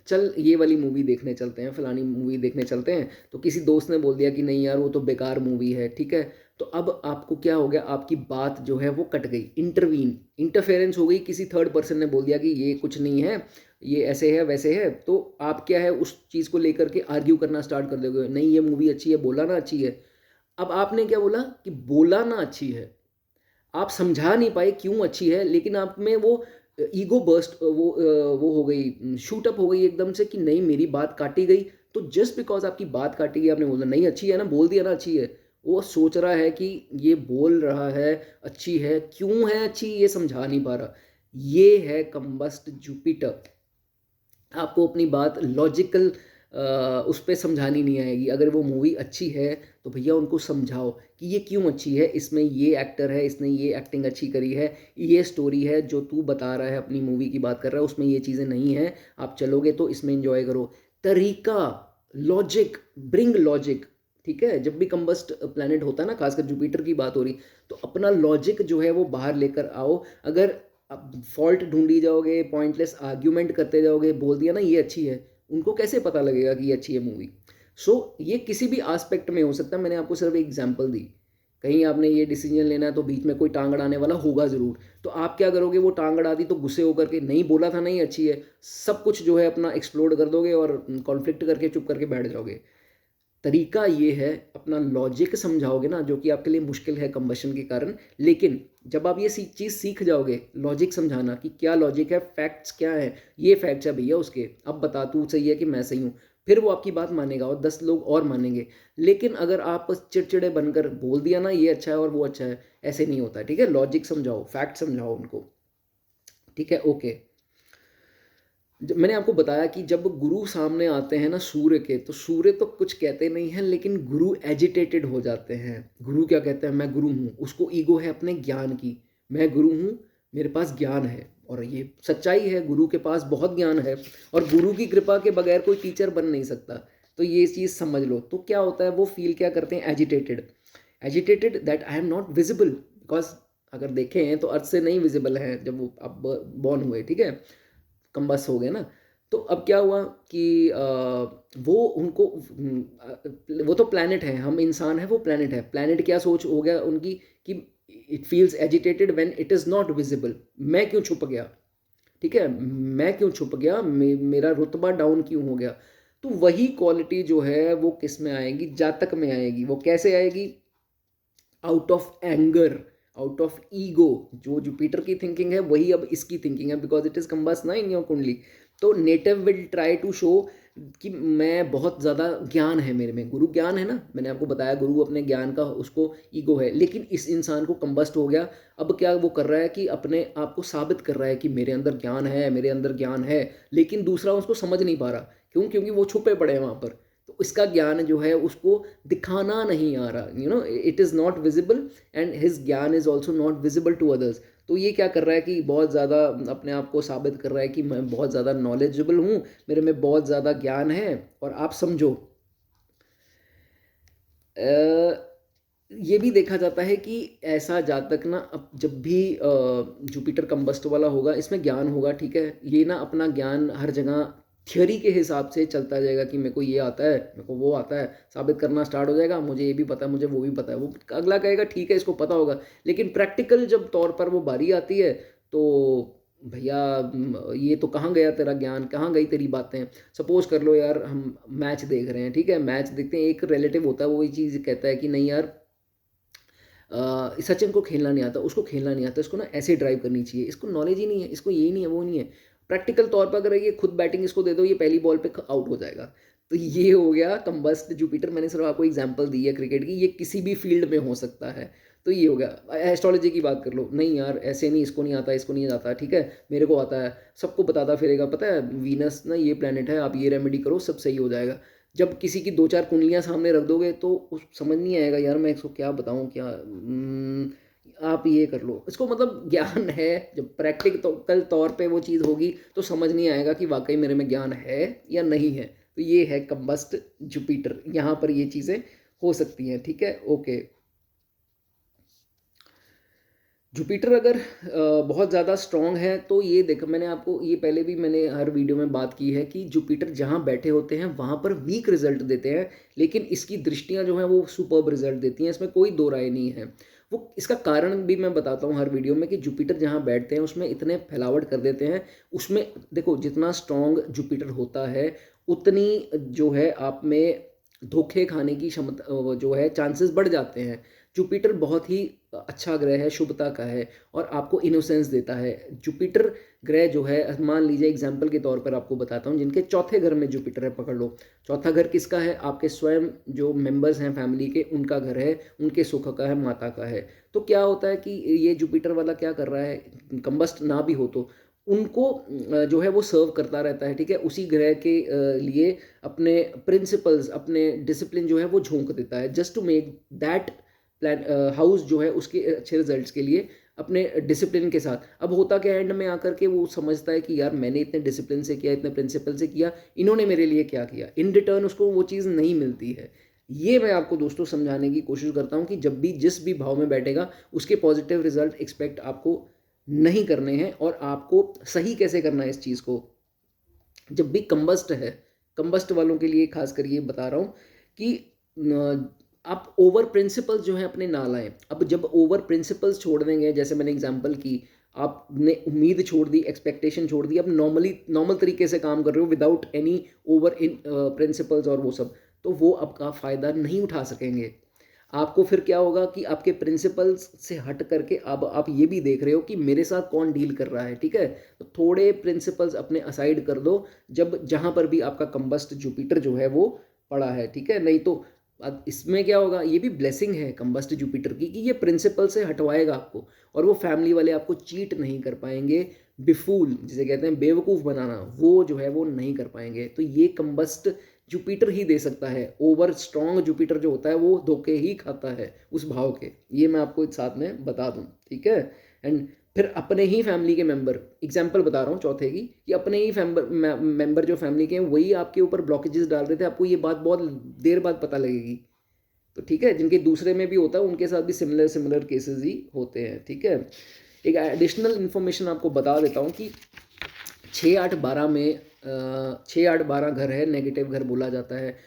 चल ये वाली मूवी देखने चलते हैं, फलानी मूवी देखने चलते हैं, तो किसी दोस्त ने बोल दिया कि नहीं यार वो तो बेकार मूवी है, ठीक है। तो अब आपको क्या हो गया, आपकी बात जो है वो कट गई, इंटरफेरेंस हो गई, किसी थर्ड पर्सन ने बोल दिया कि ये कुछ नहीं है, ये ऐसे है वैसे है। तो आप क्या है, उस चीज़ को लेकर के आर्ग्यू करना स्टार्ट कर दोगे, नहीं ये मूवी अच्छी है, बोला ना अच्छी है। अब आपने क्या बोला कि बोला ना अच्छी है, आप समझा नहीं पाए क्यों अच्छी है, लेकिन आप में वो ईगो बर्स्ट, वो हो गई, शूट अप हो गई एकदम से कि नहीं मेरी बात काटी गई। तो जस्ट बिकॉज आपकी बात काटी गई, आपने बोला नहीं अच्छी है ना, बोल दिया ना अच्छी है, वो सोच रहा है कि ये बोल रहा है अच्छी है, क्यों है अच्छी ये समझा नहीं पा रहा। ये है कंबस्ट जुपिटर। आपको अपनी बात लॉजिकल उस पे समझानी नहीं आएगी। अगर वो मूवी अच्छी है तो भैया उनको समझाओ कि ये क्यों अच्छी है, इसमें ये एक्टर है, इसने ये एक्टिंग अच्छी करी है, ये स्टोरी है जो तू बता रहा है, अपनी मूवी की बात कर रहा है, उसमें ये चीज़ें नहीं हैं, आप चलोगे तो इसमें एंजॉय करो। तरीका, लॉजिक, ब्रिंग लॉजिक, ठीक है। जब भी कंबस्ट प्लैनेट होता है ना, खासकर जुपिटर की बात हो रही, तो अपना लॉजिक जो है वो बाहर लेकर आओ। अगर आप फॉल्ट ढूंढी जाओगे, पॉइंटलेस आर्ग्यूमेंट करते जाओगे, बोल दिया ना ये अच्छी है, उनको कैसे पता लगेगा कि ये अच्छी है मूवी। सो ये किसी भी आस्पेक्ट में हो सकता है, मैंने आपको सिर्फ एक एग्जांपल दी। कहीं आपने ये डिसीजन लेना है तो बीच में कोई टांग अड़ाने वाला होगा ज़रूर, तो आप क्या करोगे, वो टांग अड़ा दी तो गुस्से होकर के नहीं बोला था नहीं अच्छी है, सब कुछ जो है अपना एक्सप्लोड कर दोगे और कॉन्फ्लिक्ट करके चुप करके बैठ जाओगे। तरीका ये है, अपना लॉजिक समझाओगे ना, जो कि आपके लिए मुश्किल है कंबशन के कारण। लेकिन जब आप ये चीज़ सीख जाओगे, लॉजिक समझाना कि क्या लॉजिक है, फैक्ट्स क्या है, ये फैक्ट्स है भैया उसके, अब बता तू सही है कि मैं सही हूँ, फिर वो आपकी बात मानेगा और 10 लोग और मानेंगे। लेकिन अगर आप चिड़चिड़े बनकर बोल दिया ना ये अच्छा है और वो अच्छा है, ऐसे नहीं होता, ठीक है। लॉजिक समझाओ, फैक्ट समझाओ उनको, ठीक है, ओके। मैंने आपको बताया कि जब गुरु सामने आते हैं ना सूर्य के, तो सूर्य तो कुछ कहते नहीं हैं, लेकिन गुरु एजिटेटेड हो जाते हैं। गुरु क्या कहते हैं, मैं गुरु हूँ, उसको ईगो है अपने ज्ञान की, मैं गुरु हूँ, मेरे पास ज्ञान है। और ये सच्चाई है, गुरु के पास बहुत ज्ञान है, और गुरु की कृपा के बगैर कोई टीचर बन नहीं सकता। तो ये चीज़ समझ लो। तो क्या होता है, वो फील क्या करते हैं, agitated, agitated that I am not visible, because अगर देखें तो अर्थ से नहीं विजिबल है जब वो अब बॉर्न हुए, ठीक है, कंबस हो गए ना। तो अब क्या हुआ कि वो उनको वो तो प्लैनेट है, हम इंसान है, वो प्लैनेट है, प्लैनेट क्या सोच हो गया उनकी कि it feels agitated when it is not visible. मैं क्यों छुप गया, ठीक है, मैं क्यों छुप गया, मेरा रुतबा डाउन क्यों हो गया। तो वही क्वालिटी जो है वो किस में आएगी, जातक में आएगी। वो कैसे आएगी, out of anger, out of ego. जो जुपिटर की थिंकिंग है वही अब इसकी थिंकिंग है, बिकॉज इट इज कंबस ना इन योर कुंडली। तो native will try to show कि मैं बहुत ज़्यादा ज्ञान है मेरे में, गुरु ज्ञान है ना, मैंने आपको बताया गुरु अपने ज्ञान का उसको ईगो है। लेकिन इस इंसान को कंबस्ट हो गया, अब क्या वो कर रहा है कि अपने आप को साबित कर रहा है कि मेरे अंदर ज्ञान है, मेरे अंदर ज्ञान है, लेकिन दूसरा उसको समझ नहीं पा रहा। क्यों, क्योंकि वो छुपे पड़े हैं वहाँ पर। तो इसका ज्ञान जो है उसको दिखाना नहीं आ रहा, it is not visible, and his ज्ञान is also not visible to others. तो ये क्या कर रहा है कि बहुत ज़्यादा अपने आप को साबित कर रहा है कि मैं बहुत ज़्यादा नॉलेजेबल हूँ, मेरे में बहुत ज़्यादा ज्ञान है। और आप समझो, ये भी देखा जाता है कि ऐसा जातक ना, अब जब भी जुपिटर कंबस्ट वाला होगा, इसमें ज्ञान होगा, ठीक है, ये ना अपना ज्ञान हर जगह थियोरी के हिसाब से चलता जाएगा कि मेरे को ये आता है, मेरे को वो आता है, साबित करना स्टार्ट हो जाएगा, मुझे ये भी पता है, मुझे वो भी पता है। वो अगला कहेगा ठीक है इसको पता होगा, लेकिन प्रैक्टिकल जब तौर पर वो बारी आती है, तो भैया ये तो कहाँ गया तेरा ज्ञान, कहाँ गई तेरी बातें। सपोज कर लो यार, हम मैच देख रहे हैं, ठीक है, मैच देखते हैं, एक रिलेटिव होता है वो ये चीज़ कहता है कि नहीं यार, सचिन को खेलना नहीं आता, उसको खेलना नहीं आता, इसको ना ऐसे ड्राइव करनी चाहिए, इसको नॉलेज ही नहीं है, इसको ये नहीं है, वो नहीं है। प्रैक्टिकल तौर पर अगर ये खुद बैटिंग इसको दे दो, ये पहली बॉल पे आउट हो जाएगा। तो ये हो गया कंबस्ट जुपिटर। मैंने सिर्फ आपको एग्जांपल दी है क्रिकेट की, ये किसी भी फील्ड में हो सकता है। तो ये हो गया। एस्ट्रोलॉजी की बात कर लो, नहीं यार ऐसे नहीं, इसको नहीं आता, इसको नहीं आता, ठीक है, मेरे को आता है, सबको बताता फिरेगा, पता है वीनस ना ये प्लेनेट है, आप ये रेमेडी करो सब सही हो जाएगा। जब किसी की दो चार कुंडलियां सामने रख दोगे तो उस समझ नहीं आएगा यार मैं इसको क्या बताऊं, क्या आप ये कर लो इसको, मतलब ज्ञान है, जब प्रैक्टिकल तौर पे वो चीज़ होगी तो समझ नहीं आएगा कि वाकई मेरे में ज्ञान है या नहीं है। तो ये है कंबस्ट जुपिटर, यहाँ पर ये चीज़ें हो सकती हैं, ठीक है, ओके। जुपिटर अगर बहुत ज़्यादा स्ट्रॉन्ग है तो ये देखो, मैंने आपको ये पहले भी मैंने हर वीडियो में बात की है कि जुपिटर जहाँ बैठे होते हैं वहाँ पर वीक रिजल्ट देते हैं, लेकिन इसकी दृष्टियाँ जो हैं वो सुपर्ब रिजल्ट देती हैं, इसमें कोई दो राय नहीं है। वो इसका कारण भी मैं बताता हूँ हर वीडियो में कि जुपिटर जहाँ बैठते हैं उसमें इतने फैलावट कर देते हैं। उसमें देखो, जितना स्ट्रॉन्ग जुपिटर होता है उतनी जो है आप में धोखे खाने की क्षमता जो है चांसेस बढ़ जाते हैं। जुपिटर बहुत ही अच्छा ग्रह है, शुभता का है, और आपको इनोसेंस देता है। जुपिटर ग्रह जो है, मान लीजिए एग्जाम्पल के तौर पर आपको बताता हूँ, जिनके चौथे घर में जुपिटर है, पकड़ लो, चौथा घर किसका है, आपके स्वयं जो मेंबर्स हैं फैमिली के, उनका घर है, उनके सुख का है, माता का है। तो क्या होता है कि ये जुपिटर वाला क्या कर रहा है, कंबस्ट ना भी हो तो उनको जो है वो सर्व करता रहता है, ठीक है, उसी ग्रह के लिए अपने प्रिंसिपल्स, अपने डिसिप्लिन जो है वो झोंक देता है, just to make that plan house जो है उसके अच्छे रिजल्ट्स के लिए, अपने डिसिप्लिन के साथ। अब होता क्या, एंड में आकर के वो समझता है कि यार मैंने इतने डिसिप्लिन से किया, इतने प्रिंसिपल से किया, इन्होंने मेरे लिए क्या किया, इन रिटर्न उसको वो चीज़ नहीं मिलती है। ये मैं आपको दोस्तों समझाने की कोशिश करता हूँ कि जब भी जिस भी भाव में बैठेगा उसके पॉजिटिव रिजल्ट एक्सपेक्ट आपको नहीं करने हैं, और आपको सही कैसे करना है इस चीज़ को। जब भी कंबस्ट है, कंबस्ट वालों के लिए खास कर ये बता रहा हूँ कि आप ओवर प्रिंसिपल्स जो है अपने ना लाएं। अब जब ओवर प्रिंसिपल्स छोड़ देंगे, जैसे मैंने एग्जांपल की, आपने उम्मीद छोड़ दी, एक्सपेक्टेशन छोड़ दी, अब नॉर्मल तरीके से काम कर रहे हो without any over in principles और वो सब, तो वो आपका फ़ायदा नहीं उठा सकेंगे। आपको फिर क्या होगा कि आपके प्रिंसिपल्स से हट करके अब आप ये भी देख रहे हो कि मेरे साथ कौन डील कर रहा है, ठीक है, तो थोड़े प्रिंसिपल्स अपने असाइड कर दो जब जहाँ पर भी आपका कंबस्ट जुपिटर जो है वो पड़ा है, ठीक है। नहीं तो अब इसमें क्या होगा, ये भी ब्लेसिंग है कंबस्ट जुपिटर की कि ये प्रिंसिपल से हटवाएगा आपको, और वो फैमिली वाले आपको चीट नहीं कर पाएंगे। बिफूल जिसे कहते हैं बेवकूफ़ बनाना, वो जो है वो नहीं कर पाएंगे। तो ये कंबस्ट जुपिटर ही दे सकता है। ओवर स्ट्रॉन्ग जुपिटर जो होता है वो धोखे ही खाता है उस भाव के, ये मैं आपको एक साथ में बता दूं, ठीक है। एंड फिर अपने ही फैमिली के मेंबर, एग्जाम्पल बता रहा हूँ चौथे की, कि अपने ही मेंबर जो फैमिली के हैं वही आपके ऊपर ब्लॉकेजेस डाल रहे थे, आपको ये बात बहुत देर बाद पता लगेगी। तो ठीक है, जिनके दूसरे में भी होता है उनके साथ भी सिमिलर सिमिलर केसेस ही होते हैं, ठीक है। एक एडिशनल इन्फॉर्मेशन आपको बता देता हूँ कि 6 8 12 में 6 8 12 घर है, नेगेटिव घर बोला जाता है।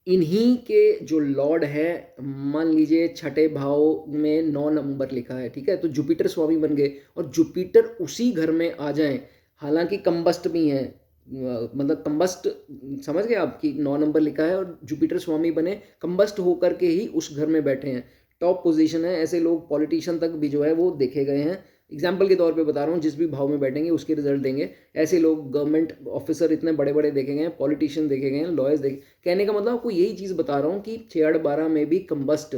इन्हीं के जो लॉर्ड है, मान लीजिए छठे भाव में 9 नंबर लिखा है, ठीक है, तो जुपिटर स्वामी बन गए और जुपिटर उसी घर में आ जाएं, हालांकि कंबस्ट भी हैं, मतलब कंबस्ट, समझ गए आप कि 9 नंबर लिखा है और जुपिटर स्वामी बने, कंबस्ट होकर के ही उस घर में बैठे हैं। टॉप पोजीशन है, ऐसे लोग पॉलिटिशियन तक भी जो है वो देखे गए हैं। एग्जाम्पल के तौर पे बता रहा हूँ, जिस भी भाव में बैठेंगे उसके रिजल्ट देंगे। ऐसे लोग गवर्नमेंट ऑफिसर इतने बड़े बड़े देखे गए हैं, पॉलिटिशियन देखे गए हैं, लॉयर्स देखे। कहने का मतलब आपको यही चीज़ बता रहा हूँ कि 6 8 12 में भी कंबस्ट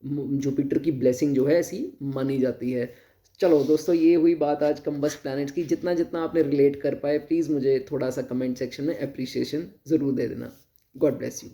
जुपिटर की ब्लेसिंग जो है ऐसी मानी जाती है। चलो दोस्तों, ये हुई बात आज कंबस्ट प्लैनेट्स की। जितना जितना आपने रिलेट कर पाए, प्लीज़ मुझे थोड़ा सा कमेंट सेक्शन में अप्रिसिएशन ज़रूर दे देना। God bless you.